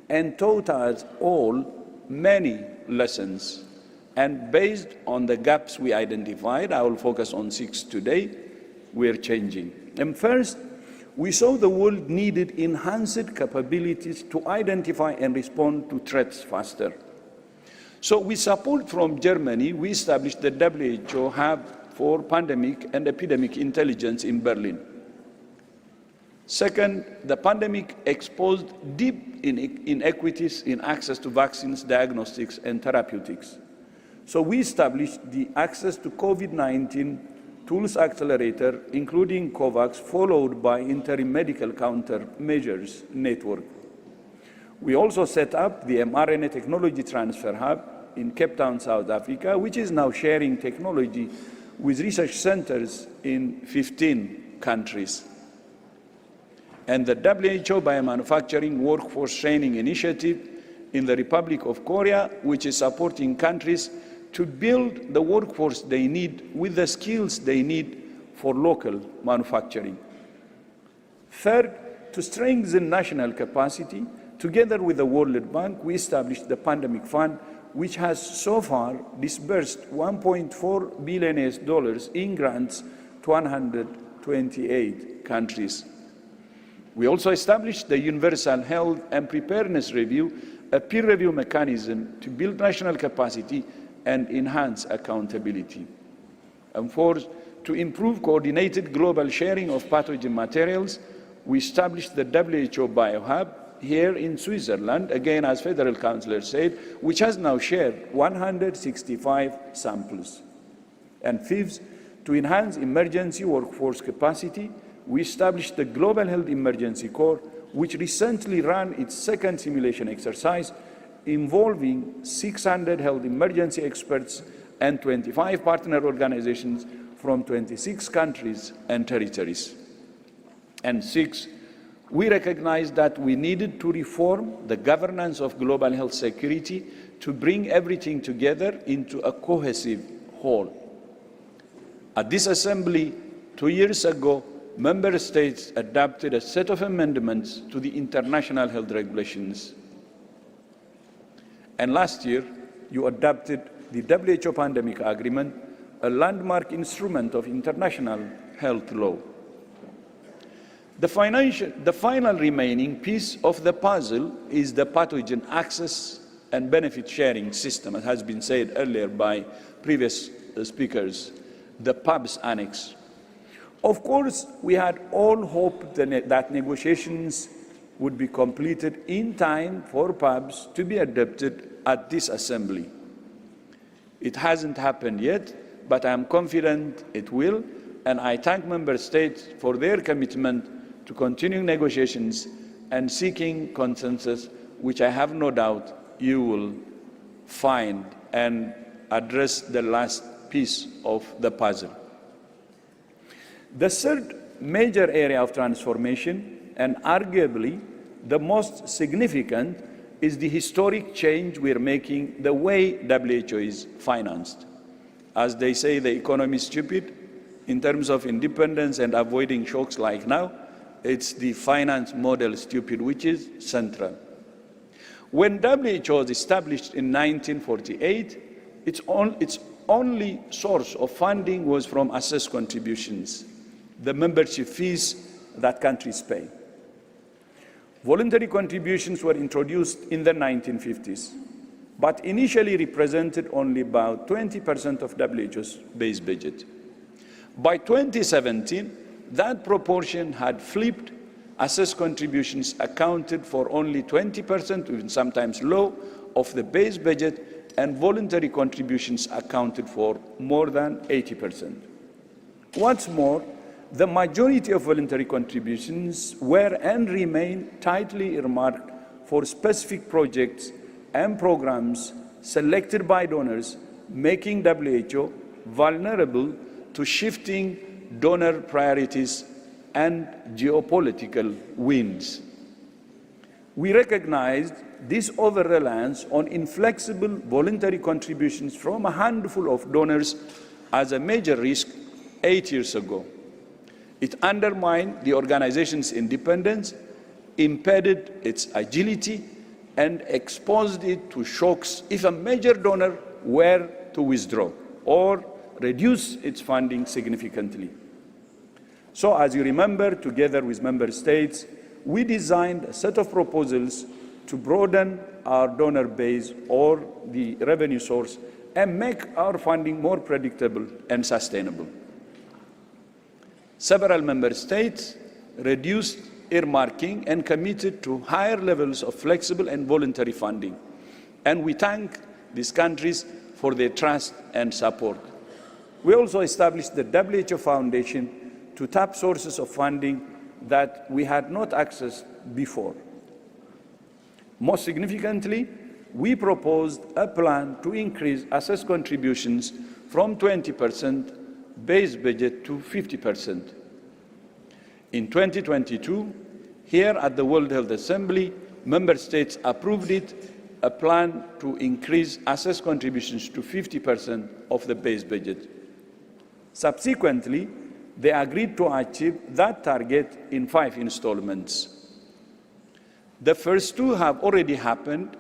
and taught us all many lessons. And based on the gaps we identified, I will focus on 6 today, we're changing. And first, we saw the world needed enhanced capabilities to identify and respond to threats faster. So with support from Germany, we established the WHO Hub for Pandemic and Epidemic Intelligence in Berlin. Second, the pandemic exposed deep inequities in access to vaccines, diagnostics, and therapeutics. So we established the Access to COVID-19 Tools Accelerator, including COVAX, followed by Interim Medical Countermeasures Network. We also set up the mRNA Technology Transfer Hub in Cape Town, South Africa, which is now sharing technology with research centers in 15 countries. And the WHO Biomanufacturing Workforce Training Initiative in the Republic of Korea, which is supporting countries to build the workforce they need with the skills they need for local manufacturing. Third, to strengthen national capacity, together with the World Bank, we established the Pandemic Fund, which has so far disbursed $1.4 billion in grants to 128 countries. We also established the Universal Health and Preparedness Review, a peer review mechanism to build national capacity and enhance accountability. And fourth, to improve coordinated global sharing of pathogen materials, we established the WHO BioHub here in Switzerland, again, as Federal Councillor said, which has now shared 165 samples. And fifth, to enhance emergency workforce capacity, we established the Global Health Emergency Corps, which recently ran its second simulation exercise involving 600 health emergency experts and 25 partner organizations from 26 countries and territories. And six, we recognized that we needed to reform the governance of global health security to bring everything together into a cohesive whole. At this assembly 2 years ago, member states adopted a set of amendments to the international health regulations. And last year, you adopted the WHO Pandemic Agreement, a landmark instrument of international health law. The final remaining piece of the puzzle is the pathogen access and benefit sharing system, as has been said earlier by previous speakers, the PABS Annex. Of course, we had all hoped that negotiations would be completed in time for PABS to be adopted at this assembly. It hasn't happened yet, but I am confident it will, and I thank member states for their commitment to continuing negotiations and seeking consensus, which I have no doubt you will find and address the last piece of the puzzle. The third major area of transformation, and arguably the most significant, is the historic change we're making the way WHO is financed. As they say, the economy is stupid, in terms of independence and avoiding shocks like now, it's the finance model stupid, which is central. When WHO was established in 1948, its only source of funding was from assessed contributions, the membership fees that countries pay. Voluntary contributions were introduced in the 1950s, but initially represented only about 20% of WHO's base budget. By 2017, that proportion had flipped. Assessed contributions accounted for only 20%, even sometimes low, of the base budget, and voluntary contributions accounted for more than 80%. What's more, the majority of voluntary contributions were and remain tightly earmarked for specific projects and programs selected by donors, making WHO vulnerable to shifting donor priorities and geopolitical winds. We recognized this over-reliance on inflexible voluntary contributions from a handful of donors as a major risk 8 years ago. It undermined the organization's independence, impeded its agility, and exposed it to shocks if a major donor were to withdraw or reduce its funding significantly. So, as you remember, together with member states, we designed a set of proposals to broaden our donor base or the revenue source and make our funding more predictable and sustainable. Several member states reduced earmarking and committed to higher levels of flexible and voluntary funding. And we thank these countries for their trust and support. We also established the WHO Foundation to tap sources of funding that we had not accessed before. Most significantly, we proposed a plan to increase assessed contributions from 20% base budget to 50%. In 2022, here at the World Health Assembly, member states approved a plan to increase assessed contributions to 50% of the base budget. Subsequently, they agreed to achieve that target in 5 installments. The first 2 have already happened,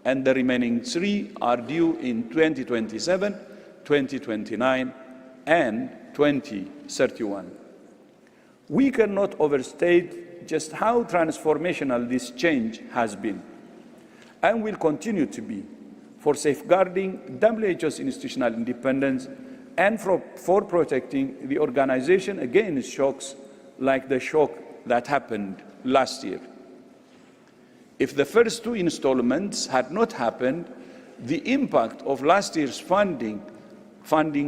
and the remaining 3 are due in 2027, 2029, and 2031. We cannot overstate just how transformational this change has been, and will continue to be, for safeguarding WHO's institutional independence and for protecting the organization against shocks like the shock that happened last year. If the first 2 installments had not happened, the impact of last year's funding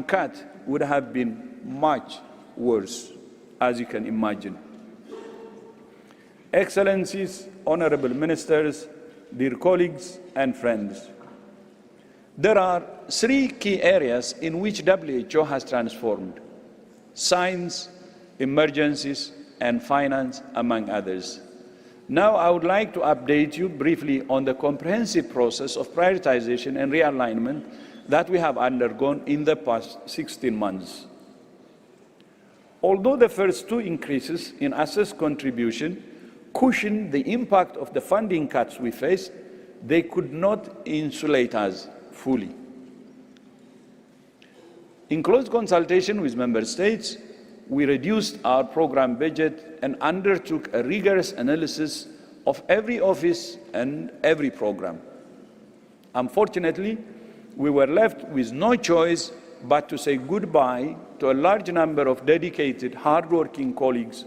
cut would have been much worse, as you can imagine. Excellencies, honorable ministers, dear colleagues and friends, there are 3 key areas in which WHO has transformed: science, emergencies, and finance, among others. Now, I would like to update you briefly on the comprehensive process of prioritization and realignment that we have undergone in the past 16 months. Although the first 2 increases in assessed contribution cushioned the impact of the funding cuts we faced, they could not insulate us fully. In close consultation with member states, we reduced our program budget and undertook a rigorous analysis of every office and every program. Unfortunately, we were left with no choice but to say goodbye to a large number of dedicated, hard-working colleagues,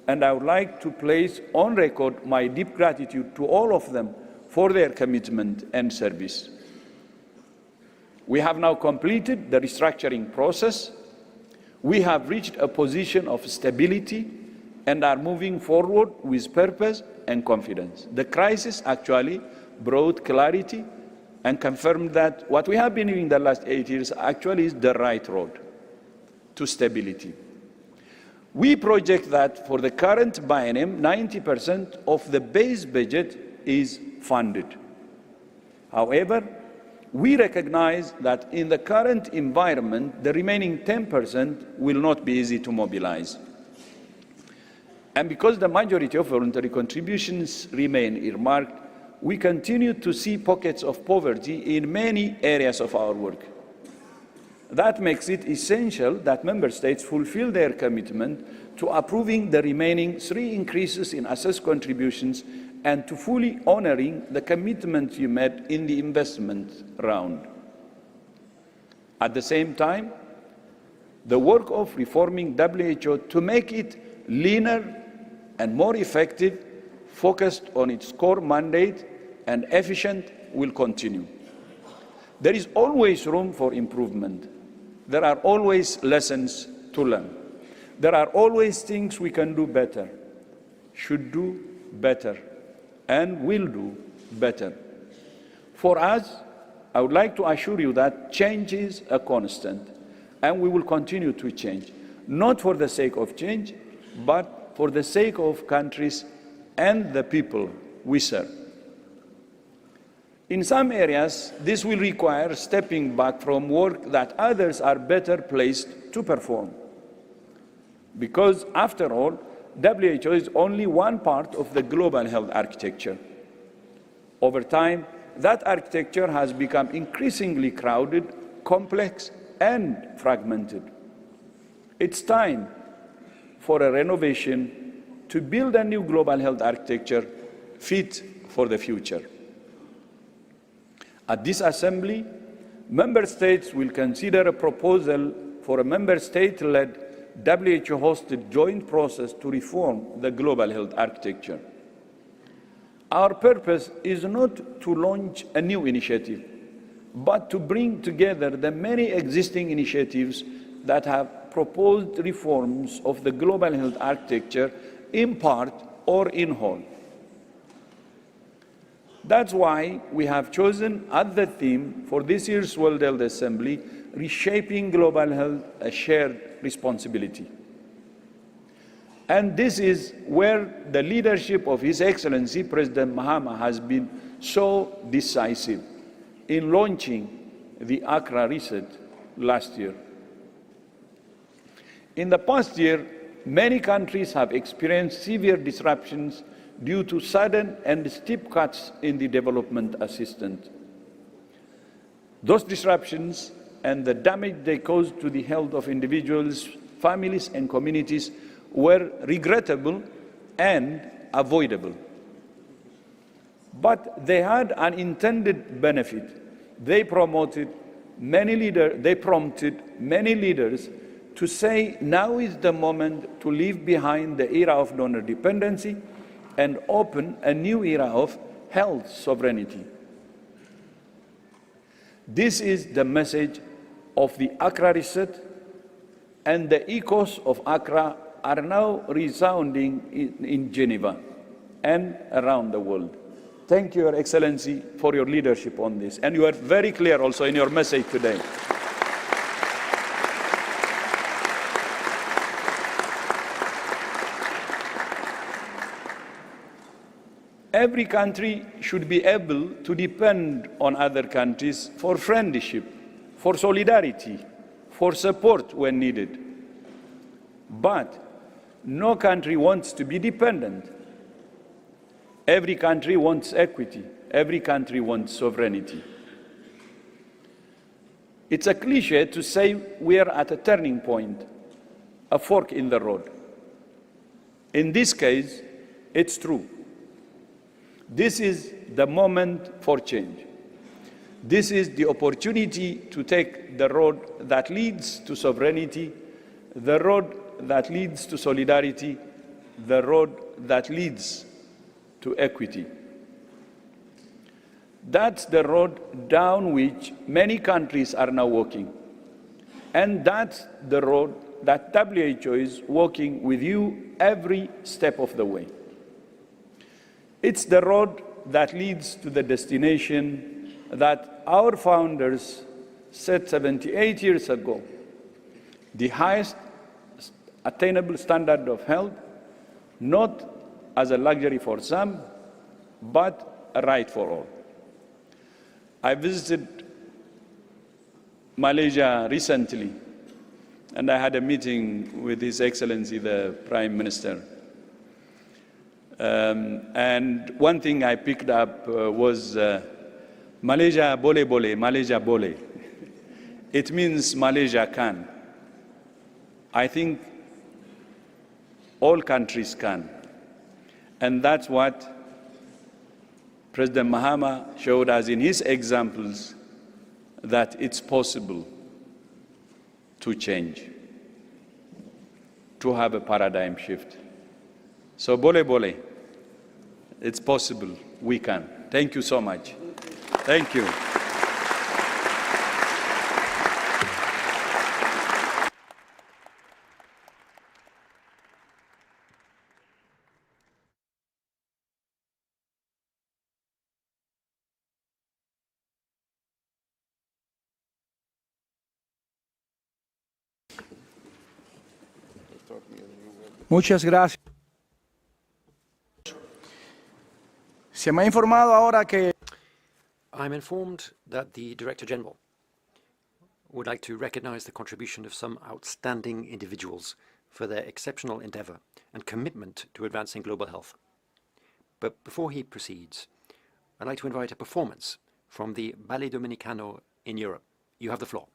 and I would like to place on record my deep gratitude to all of them for their commitment and service. We have now completed the restructuring process. We have reached a position of stability and are moving forward with purpose and confidence. The crisis actually brought clarity and confirmed that what we have been doing the last 8 years actually is the right road to stability. We project that for the current biennium, 90% of the base budget is funded. However, we recognize that in the current environment, the remaining 10% will not be easy to mobilize. And because the majority of voluntary contributions remain earmarked, we continue to see pockets of poverty in many areas of our work. That makes it essential that Member States fulfill their commitment to approving the remaining 3 increases in assessed contributions and to fully honoring the commitments you made in the investment round. At the same time, the work of reforming WHO to make it leaner and more effective, focused on its core mandate and efficient, will continue. There is always room for improvement. There are always lessons to learn. There are always things we can do better, should do better, and will do better. For us, I would like to assure you that change is a constant, and we will continue to change, not for the sake of change, but for the sake of countries and the people we serve. In some areas, this will require stepping back from work that others are better placed to perform. Because, after all, WHO is only one part of the global health architecture. Over time, that architecture has become increasingly crowded, complex, and fragmented. It's time for a renovation to build a new global health architecture fit for the future. At this Assembly, Member States will consider a proposal for a Member State-led WHO-hosted joint process to reform the global health architecture. Our purpose is not to launch a new initiative, but to bring together the many existing initiatives that have proposed reforms of the global health architecture in part or in whole. That's why we have chosen as the theme for this year's World Health Assembly, Reshaping Global Health, a Shared Responsibility. And this is where the leadership of His Excellency President Mahama has been so decisive in launching the Accra Reset last year. In the past year, many countries have experienced severe disruptions due to sudden and steep cuts in the development assistance. Those disruptions and the damage they caused to the health of individuals, families, and communities were regrettable and avoidable. But they had an intended benefit. They prompted many leaders to say now is the moment to leave behind the era of donor dependency and open a new era of health sovereignty. This is the message of the Accra Reset, and the echoes of Accra are now resounding in Geneva and around the world. Thank you, Your Excellency, for your leadership on this. And you are very clear also in your message today. Every country should be able to depend on other countries for friendship, for solidarity, for support when needed. But no country wants to be dependent. Every country wants equity. Every country wants sovereignty. It's a cliche to say we are at a turning point, a fork in the road. In this case, it's true. This is the moment for change. This is the opportunity to take the road that leads to sovereignty, the road that leads to solidarity, the road that leads to equity. That's the road down which many countries are now walking. And that's the road that WHO is walking with you every step of the way. It's the road that leads to the destination that our founders set 78 years ago, the highest attainable standard of health, not as a luxury for some, but a right for all. I visited Malaysia recently, and I had a meeting with His Excellency the Prime Minister. And one thing I picked up was Malaysia bole bole, Malaysia bole. It means Malaysia can. I think all countries can. And that's what President Mahama showed us in his examples, that it's possible to change, to have a paradigm shift. So bole bole, it's possible, we can. Thank you so much. Thank you. Muchas gracias. Se me ha informado ahora que I'm informed that the Director General would like to recognize the contribution of some outstanding individuals for their exceptional endeavor and commitment to advancing global health. But before he proceeds, I'd like to invite a performance from the Ballet Dominicano in Europe. You have the floor.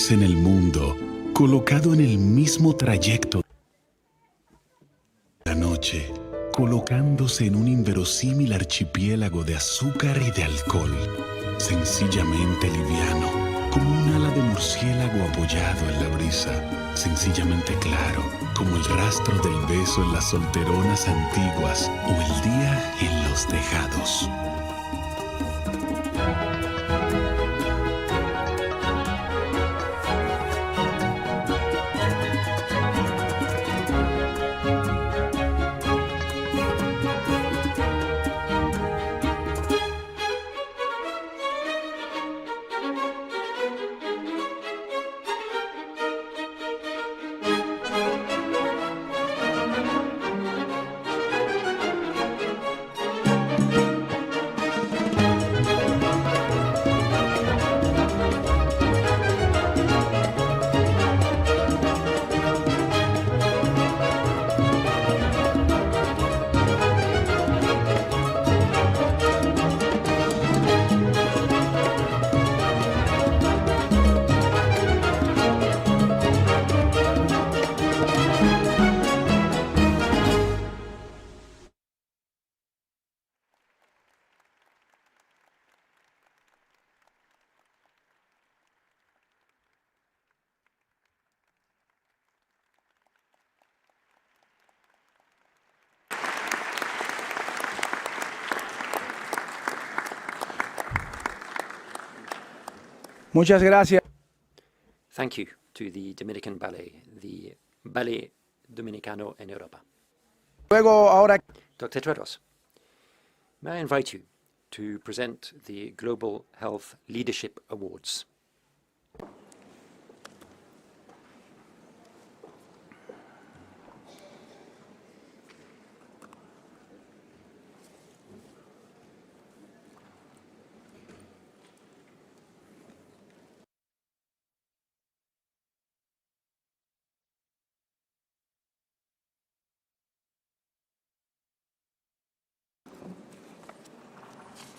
país en el mundo, colocado en el mismo trayecto de la noche, colocándose en un inverosímil archipiélago de azúcar y de alcohol, sencillamente liviano, como un ala de murciélago apoyado en la brisa, sencillamente claro, como el rastro del beso en las solteronas antiguas o el día en los tejados. Muchas gracias. Thank you to the Dominican Ballet, the Ballet Dominicano en Europa. Luego, ahora, Dr. Tedros, may I invite you to present the Global Health Leadership Awards.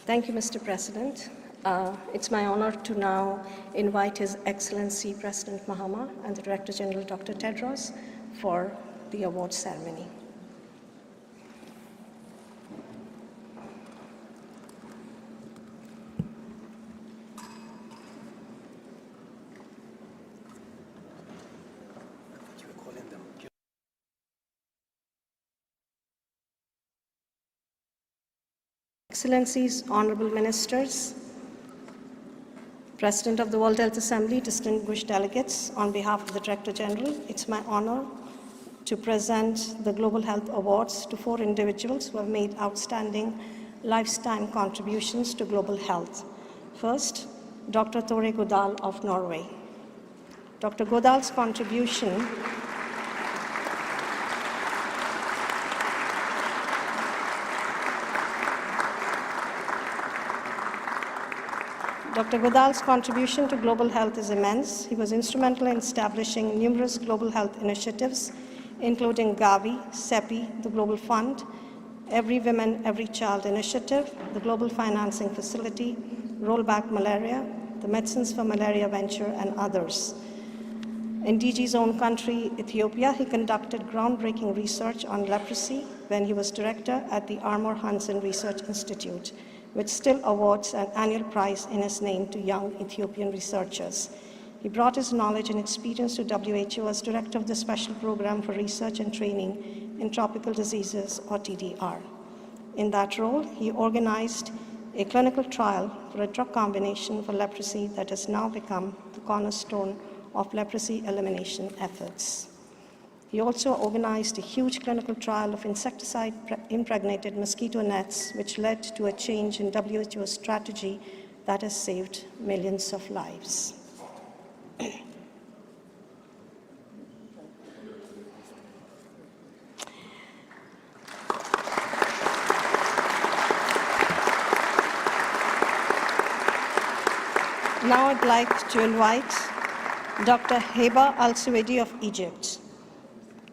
Thank you, Mr. President. It's my honor to now invite His Excellency President Mahama and the Director General Dr. Tedros for the award ceremony. Excellencies, Honorable Ministers, President of the World Health Assembly, distinguished delegates, on behalf of the Director General, it's my honor to present the Global Health Awards to 4 individuals who have made outstanding lifetime contributions to global health. First, Dr. Tore Godal of Norway. Dr. Godal's contribution Dr. Godal's contribution to global health is immense. He was instrumental in establishing numerous global health initiatives, including Gavi, CEPI, the Global Fund, Every Woman, Every Child Initiative, the Global Financing Facility, Rollback Malaria, the Medicines for Malaria Venture, and others. In DG's own country, Ethiopia, he conducted groundbreaking research on leprosy when he was director at the Armor Hansen Research Institute, which still awards an annual prize in his name to young Ethiopian researchers. He brought his knowledge and experience to WHO as director of the Special Program for Research and Training in Tropical Diseases, or TDR. In that role, he organized a clinical trial for a drug combination for leprosy that has now become the cornerstone of leprosy elimination efforts. He also organized a huge clinical trial of insecticide-impregnated mosquito nets, which led to a change in WHO's strategy that has saved millions of lives. Now I'd like to invite Dr. Heba Al-Suwaidi of Egypt.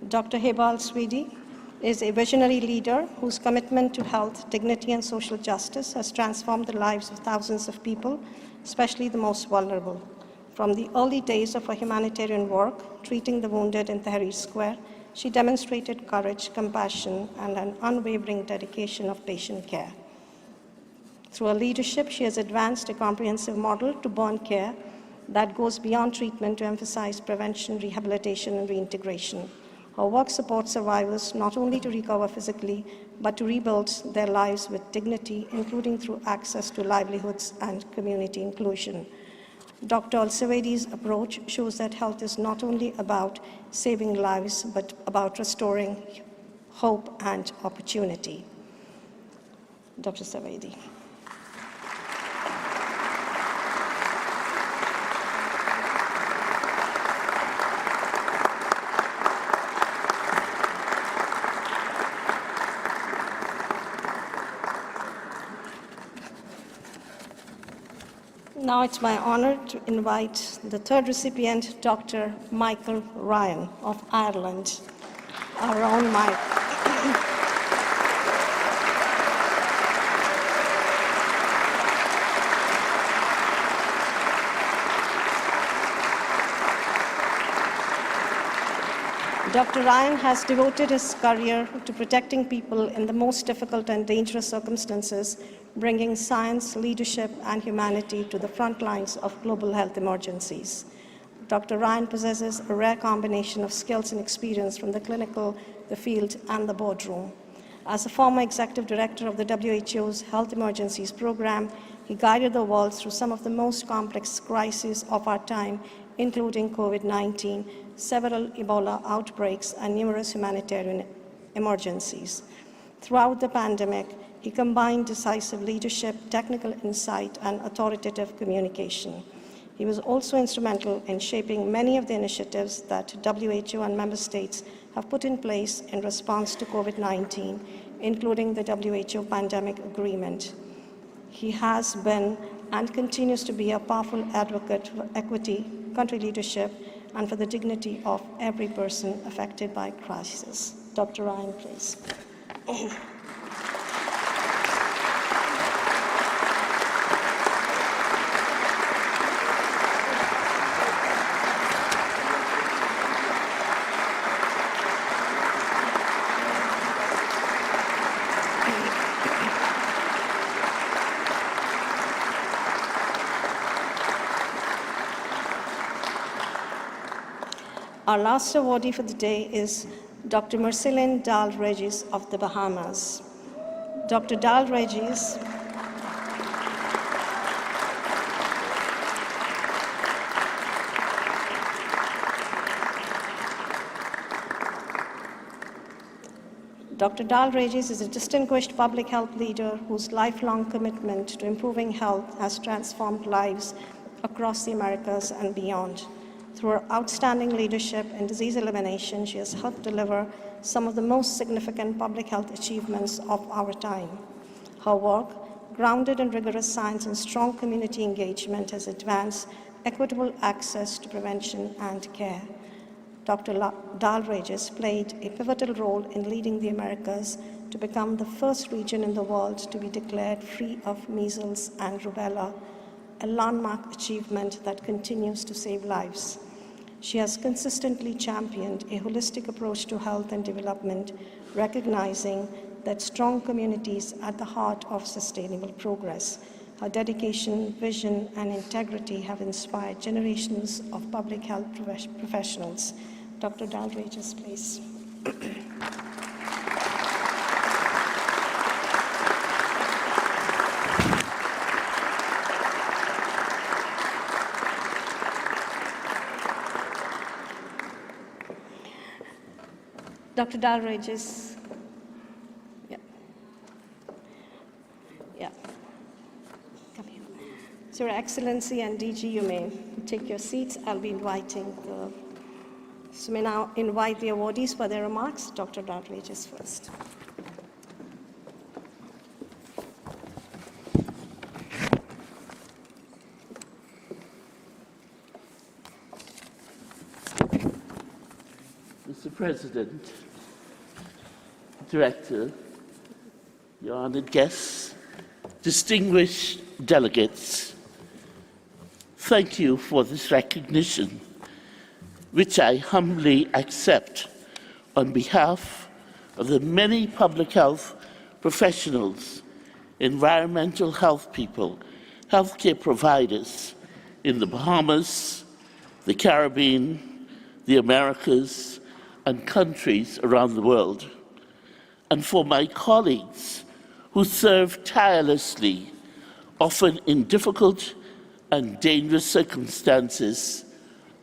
Dr. Heba Al-Suwaidi is a visionary leader whose commitment to health, dignity, and social justice has transformed the lives of thousands of people, especially the most vulnerable. From the early days of her humanitarian work, treating the wounded in Tahrir Square, she demonstrated courage, compassion, and an unwavering dedication of patient care. Through her leadership, she has advanced a comprehensive model to burn care that goes beyond treatment to emphasize prevention, rehabilitation, and reintegration. Her work supports survivors not only to recover physically, but to rebuild their lives with dignity, including through access to livelihoods and community inclusion. Dr. Al-Sawadi's approach shows that health is not only about saving lives, but about restoring hope and opportunity. Dr. Sawadi. Now it's my honor to invite the third recipient, Dr. Michael Ryan of Ireland, our own Mike. Dr. Ryan has devoted his career to protecting people in the most difficult and dangerous circumstances, bringing science, leadership, and humanity to the front lines of global health emergencies. Dr. Ryan possesses a rare combination of skills and experience from the clinical, the field, and the boardroom. As a former executive director of the WHO's Health Emergencies Program, he guided the world through some of the most complex crises of our time, including COVID-19, several Ebola outbreaks, and numerous humanitarian emergencies. Throughout the pandemic, he combined decisive leadership, technical insight, and authoritative communication. He was also instrumental in shaping many of the initiatives that WHO and member states have put in place in response to COVID-19, including the WHO Pandemic Agreement. He has been and continues to be a powerful advocate for equity, country leadership, and for the dignity of every person affected by crisis. Dr. Ryan, please. Our last awardee for the day is Dr. Marceline Dahl-Regis of the Bahamas. Dr. Dahl-Regis Dr. Dahl-Regis is a distinguished public health leader whose lifelong commitment to improving health has transformed lives across the Americas and beyond. Through her outstanding leadership in disease elimination, she has helped deliver some of the most significant public health achievements of our time. Her work, grounded in rigorous science and strong community engagement, has advanced equitable access to prevention and care. Dr. Dahl-Regis played a pivotal role in leading the Americas to become the first region in the world to be declared free of measles and rubella, a landmark achievement that continues to save lives. She has consistently championed a holistic approach to health and development, recognizing that strong communities are at the heart of sustainable progress. Her dedication, vision, and integrity have inspired generations of public health professionals. Dr. Dahl-Regis, please. Dr. Dahl-Regis. Come here. So, Your Excellency and DG, you may take your seats. I'll be inviting so may now invite the awardees for their remarks. Dr. Dahl-Regis first. Mr. President, Director, your honored guests, distinguished delegates, thank you for this recognition, which I humbly accept on behalf of the many public health professionals, environmental health people, healthcare providers in the Bahamas, the Caribbean, the Americas, and countries around the world, and for my colleagues who serve tirelessly, often in difficult and dangerous circumstances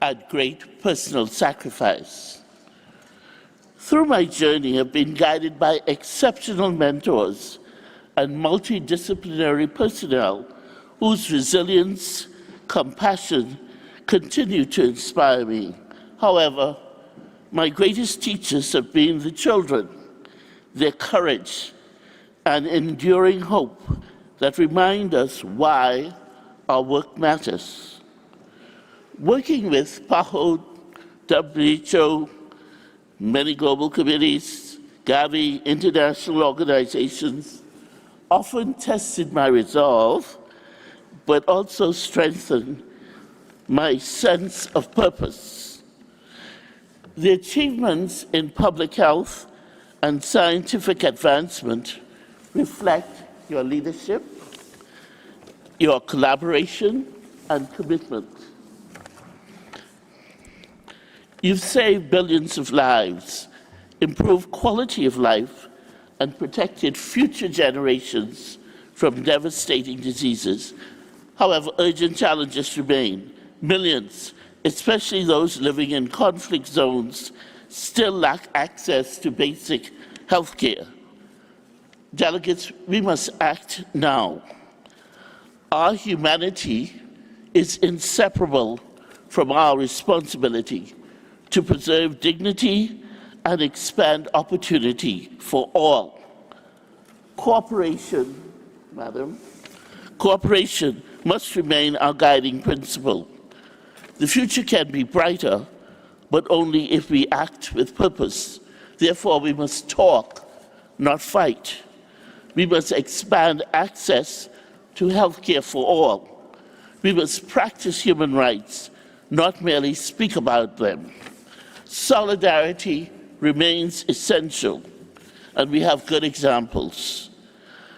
at great personal sacrifice. Through my journey, I've been guided by exceptional mentors and multidisciplinary personnel whose resilience, compassion continue to inspire me. However, my greatest teachers have been the children, their courage and enduring hope that remind us why our work matters. Working with PAHO, WHO, many global committees, Gavi, international organizations, often tested my resolve, but also strengthened my sense of purpose. The achievements in public health and scientific advancement reflect your leadership, your collaboration, and commitment. You've saved billions of lives, improved quality of life, and protected future generations from devastating diseases. However, urgent challenges remain. Millions, especially those living in conflict zones, still lack access to basic health care. Delegates, we must act now. Our humanity is inseparable from our responsibility to preserve dignity and expand opportunity for all. Cooperation, Madam, cooperation must remain our guiding principle. The future can be brighter, but only if we act with purpose. Therefore, we must talk, not fight. We must expand access to health care for all. We must practice human rights, not merely speak about them. Solidarity remains essential, and we have good examples.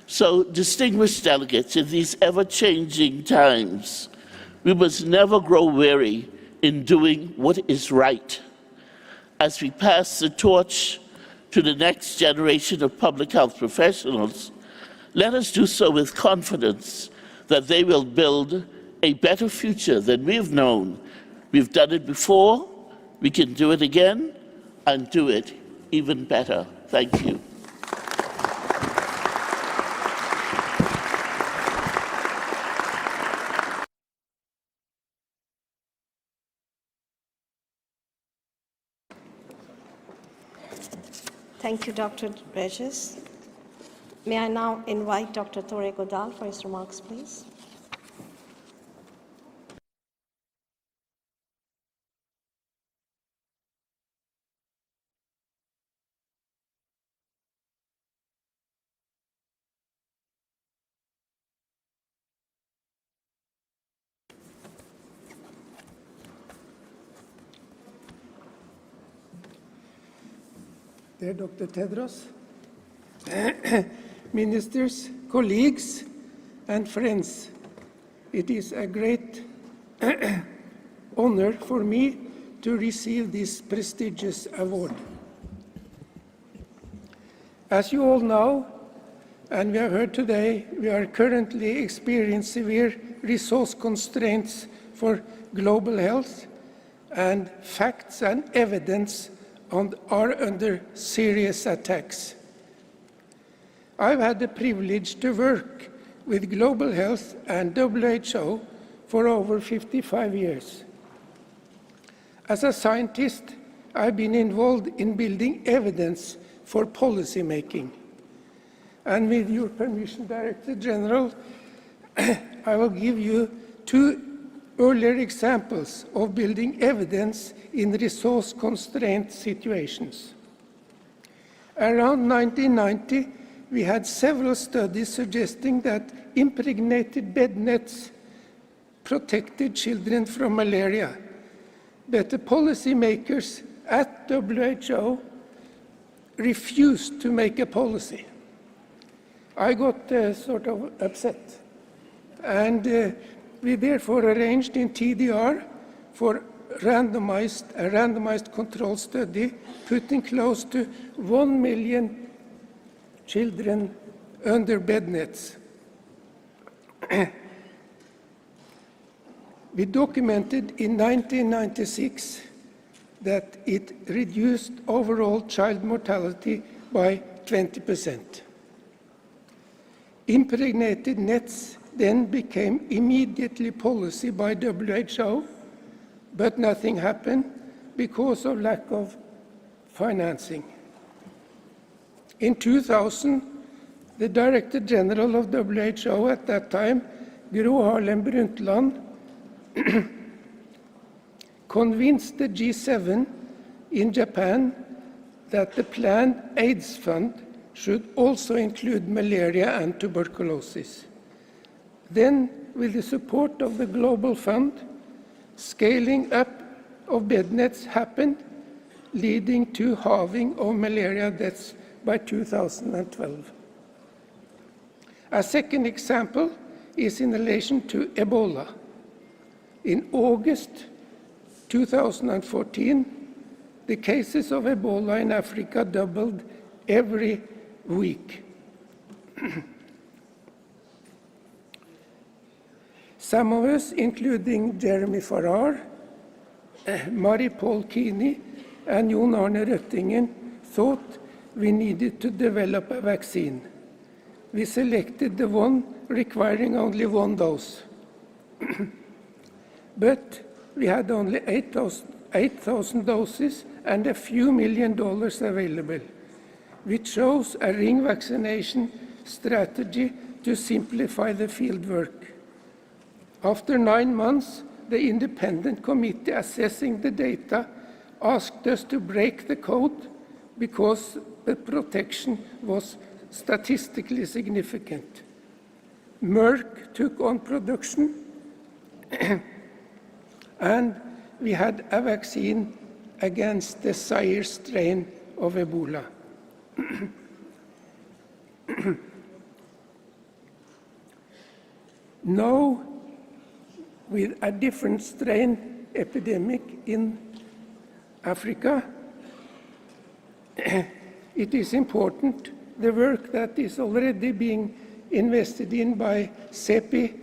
So, distinguished delegates, in these ever-changing times, we must never grow weary in doing what is right. As we pass the torch to the next generation of public health professionals, let us do so with confidence that they will build a better future than we've known. We've done it before, we can do it again, and do it even better. Thank you. Thank you, Dr. Regis. May I now invite Dr. Tore Godal for his remarks, please. Dear Dr. Tedros, ministers, colleagues, and friends, it is a great honor for me to receive this prestigious award. As you all know, and we have heard today, we are currently experiencing severe resource constraints for global health, and facts and evidence are under serious attacks. I've had the privilege to work with global health and WHO for over 55 years. As a scientist, I've been involved in building evidence for policy making. And with your permission, Director General, I will give you two earlier examples of building evidence in resource-constrained situations. Around 1990, we had several studies suggesting that impregnated bed nets protected children from malaria. But the policymakers at WHO refused to make a policy. I got sort of upset. And we therefore arranged in TDR for a randomized control study, putting close to 1 million children under bed nets. We documented in 1996 that it reduced overall child mortality by 20%. Impregnated nets then became immediately policy by WHO, but nothing happened because of lack of financing. In 2000, the Director General of WHO at that time, Gro Harlem Brundtland, convinced the G7 in Japan that the planned AIDS fund should also include malaria and tuberculosis. Then, with the support of the Global Fund, scaling up of bed nets happened, leading to halving of malaria deaths by 2012. A second example is in relation to Ebola. In August 2014, the cases of Ebola in Africa doubled every week. Some of us, including Jeremy Farrar, Marie-Paul Keeney, and Jon Arne Røttingen, thought we needed to develop a vaccine. We selected the one requiring only one dose. But we had only 8,000 doses and a few $1 million available, which shows a ring vaccination strategy to simplify the field work. After 9 months, the independent committee assessing the data asked us to break the code because the protection was statistically significant. Merck took on production and we had a vaccine against the Zaire strain of Ebola. Now, with a different strain epidemic in Africa, it is important the work that is already being invested in by CEPI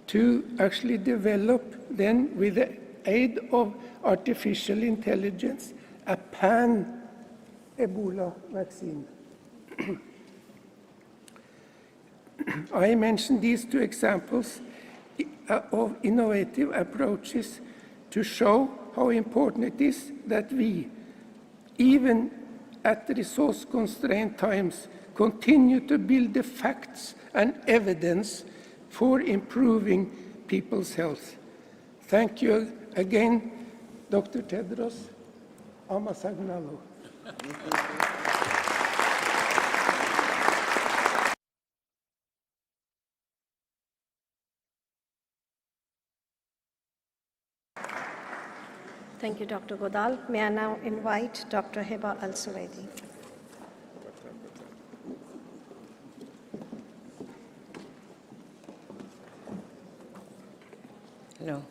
to actually develop then with the aid of artificial intelligence a pan-Ebola vaccine. I mentioned these two examples of innovative approaches to show how important it is that we, even at resource-constrained times, continue to build the facts and evidence for improving people's health. Thank you again, Dr. Tedros. Amasagnalo. Thank you, Dr. Godal. May I now invite Dr. Heba Al-Suwaidi. Hello.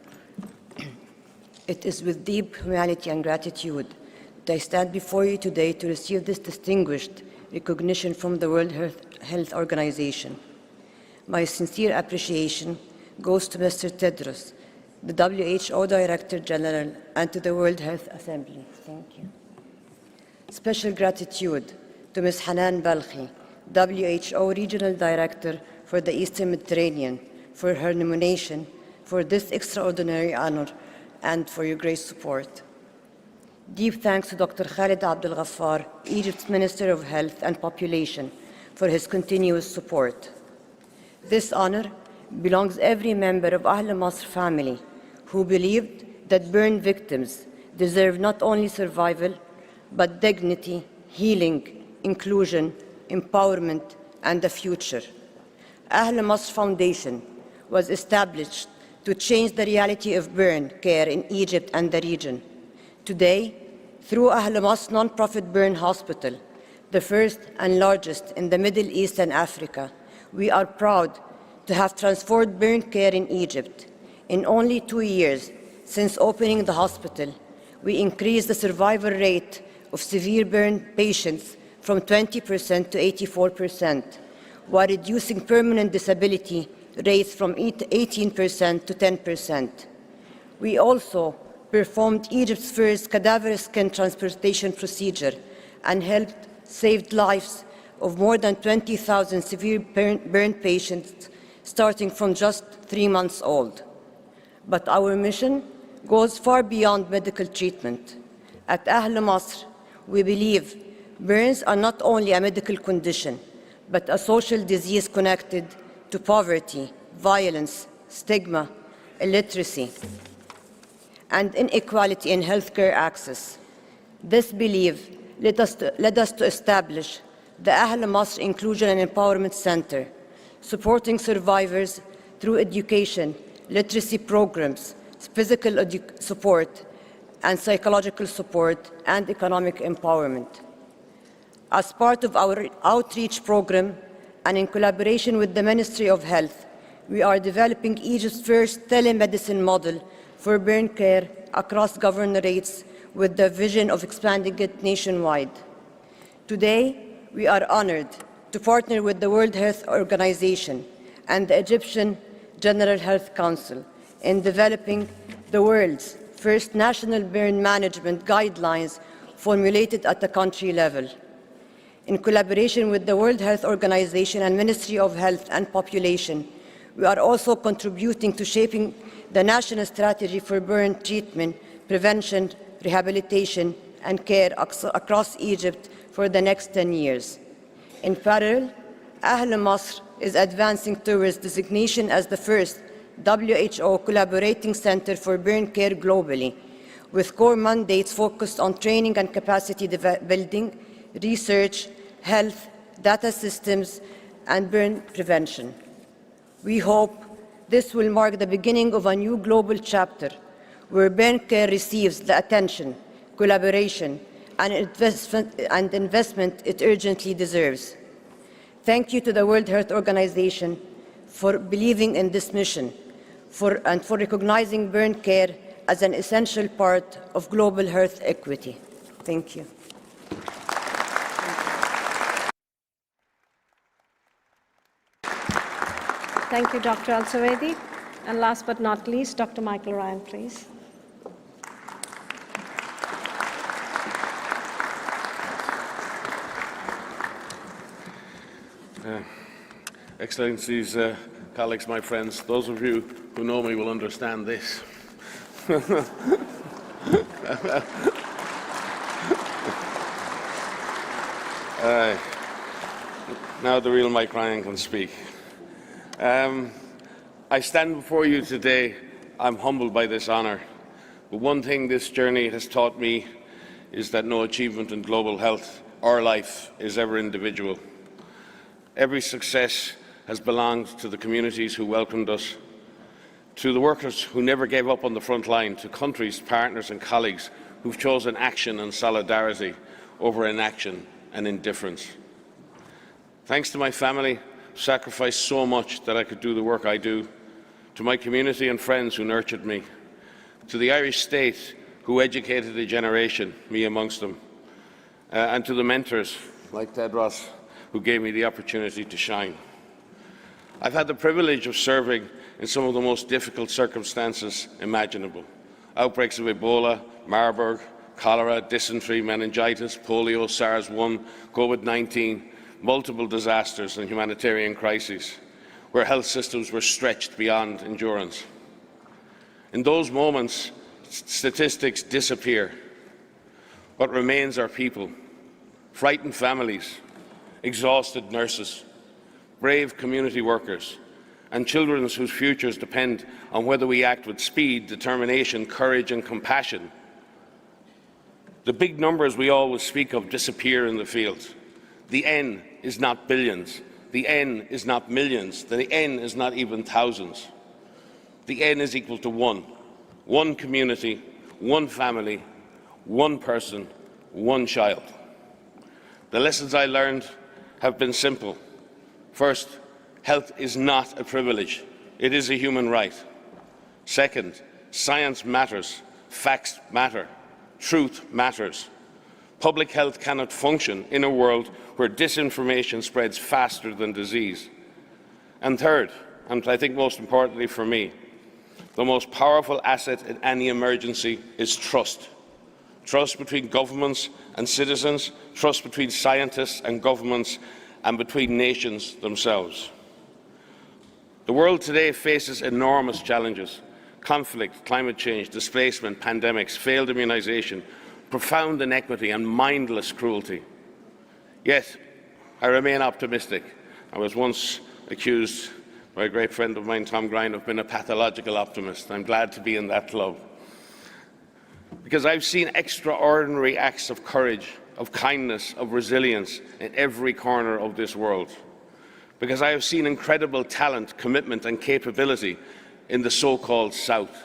It is with deep humility and gratitude that I stand before you today to receive this distinguished recognition from the World Health Organization. My sincere appreciation goes to Mr. Tedros, the WHO Director General, and to the World Health Assembly. Thank you. Special gratitude to Ms. Hanan Balkhi, WHO Regional Director for the Eastern Mediterranean, for her nomination for this extraordinary honor and for your great support. Deep thanks to Dr. Khalid Abdel Ghaffar, Egypt's Minister of Health and Population, for his continuous support. This honor belongs every member of Ahl Masr family who believed that burn victims deserve not only survival, but dignity, healing, inclusion, empowerment, and a future. Ahl Masr Foundation was established to change the reality of burn care in Egypt and the region. Today, through Ahl Masr non-profit burn hospital, the first and largest in the Middle East and Africa, we are proud to have transformed burn care in Egypt. In only 2 years since opening the hospital, we increased the survival rate of severe burn patients from 20% to 84%, while reducing permanent disability rates from 18% to 10%. We also performed Egypt's first cadaver skin transplantation procedure and helped save lives of more than 20,000 severe burn patients starting from just 3 months old. But our mission goes far beyond medical treatment. At Ahl Masr, we believe burns are not only a medical condition, but a social disease connected to poverty, violence, stigma, illiteracy, and inequality in healthcare access. This belief led us to establish the Ahl Masr Inclusion and Empowerment Center, supporting survivors through education, literacy programs, physical support, and psychological support, and economic empowerment. As part of our outreach program, and in collaboration with the Ministry of Health, we are developing Egypt's first telemedicine model for burn care across governorates with the vision of expanding it nationwide. Today, we are honored to partner with the World Health Organization and the Egyptian General Health Council in developing the world's first national burn management guidelines formulated at the country level. In collaboration with the World Health Organization and Ministry of Health and Population, we are also contributing to shaping the national strategy for burn treatment, prevention, rehabilitation, and care across Egypt for the next 10 years. In parallel, Ahl Masr is advancing towards designation as the first WHO collaborating center for burn care globally, with core mandates focused on training and capacity building, research, health, data systems, and burn prevention. We hope this will mark the beginning of a new global chapter where burn care receives the attention, collaboration, and investment it urgently deserves. Thank you to the World Health Organization for believing in this mission and for recognizing burn care as an essential part of global health equity. Thank you. Thank you, Dr. Al-Suwaidi. And last but not least, Dr. Michael Ryan, please. Excellencies, colleagues, my friends, those of you who know me will understand this. Now the real Mike Ryan can speak. I stand before you today, I'm humbled by this honour. But one thing this journey has taught me is that no achievement in global health or life is ever individual. Every success has belonged to the communities who welcomed us, to the workers who never gave up on the front line, to countries, partners and colleagues who've chosen action and solidarity over inaction and indifference. Thanks to my family, who sacrificed so much that I could do the work I do, to my community and friends who nurtured me, to the Irish state who educated a generation, me amongst them, and to the mentors like Tedros who gave me the opportunity to shine. I've had the privilege of serving in some of the most difficult circumstances imaginable. Outbreaks of Ebola, Marburg, cholera, dysentery, meningitis, polio, SARS-1, COVID-19, multiple disasters and humanitarian crises, where health systems were stretched beyond endurance. In those moments, statistics disappear. What remains are people, frightened families, exhausted nurses, brave community workers, and children whose futures depend on whether we act with speed, determination, courage and compassion. The big numbers we always speak of disappear in the field. The N is not billions. The N is not millions. The N is not even thousands. The N is equal to one. One community, one family, one person, one child. The lessons I learned have been simple. First, health is not a privilege. It is a human right. Second, science matters. Facts matter. Truth matters. Public health cannot function in a world where disinformation spreads faster than disease. And third, and I think most importantly for me, the most powerful asset in any emergency is trust. Trust between governments and citizens, trust between scientists and governments, and between nations themselves. The world today faces enormous challenges: conflict, climate change, displacement, pandemics, failed immunization, profound inequity and mindless cruelty. Yet, I remain optimistic. I was once accused by a great friend of mine, Tom Grine, of being a pathological optimist. I'm glad to be in that club. Because I've seen extraordinary acts of courage, of kindness, of resilience in every corner of this world. Because I have seen incredible talent, commitment and capability in the so-called South.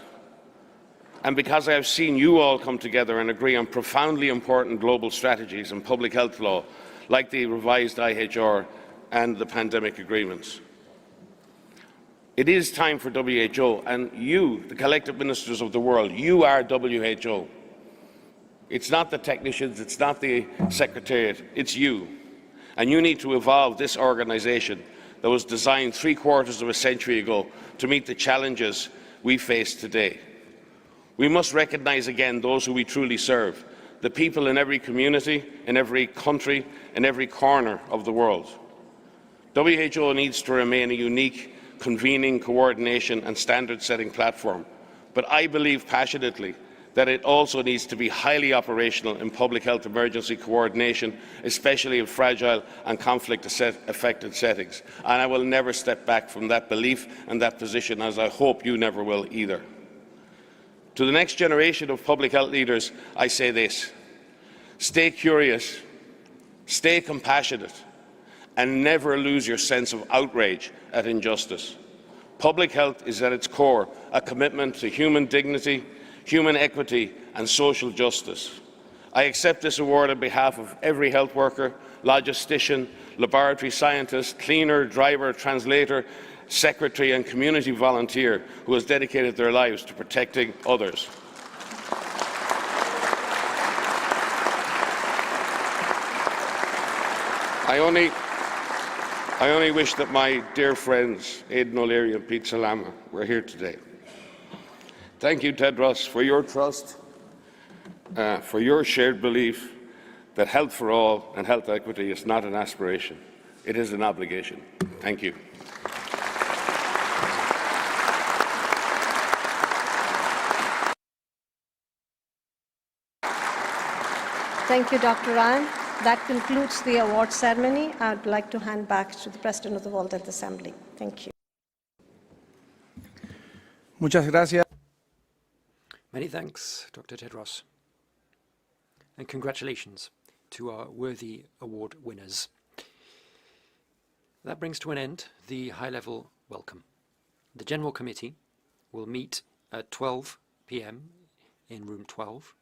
And because I have seen you all come together and agree on profoundly important global strategies and public health law, like the revised IHR and the pandemic agreements. It is time for WHO, and you, the collective ministers of the world, you are WHO. It's not the technicians, it's not the Secretariat, it's you. And you need to evolve this organisation that was designed 3/4 of a century ago to meet the challenges we face today. We must recognise again those who we truly serve, the people in every community, in every country, in every corner of the world. WHO needs to remain a unique convening, coordination and standard-setting platform, but I believe passionately that it also needs to be highly operational in public health emergency coordination, especially in fragile and conflict-affected settings. And I will never step back from that belief and that position, as I hope you never will either. To the next generation of public health leaders, I say this: stay curious, stay compassionate, and never lose your sense of outrage at injustice. Public health is at its core a commitment to human dignity, human equity and social justice. I accept this award on behalf of every health worker, logistician, laboratory scientist, cleaner, driver, translator, secretary and community volunteer who has dedicated their lives to protecting others. I only wish that my dear friends Aidan O'Leary and Pete Salama were here today. Thank you, Tedros, for your trust, for your shared belief that health for all and health equity is not an aspiration, it is an obligation. Thank you. Thank you, Dr. Ryan. That concludes the award ceremony. I would like to hand back to the President of the World Health Assembly. Thank you. Muchas gracias. Many thanks, Dr. Tedros. And congratulations to our worthy award winners. That brings to an end the high-level welcome. The General Committee will meet at 12 p.m. in room 12.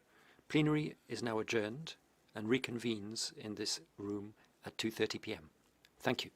Plenary is now adjourned and reconvenes in this room at 2:30 p.m. Thank you.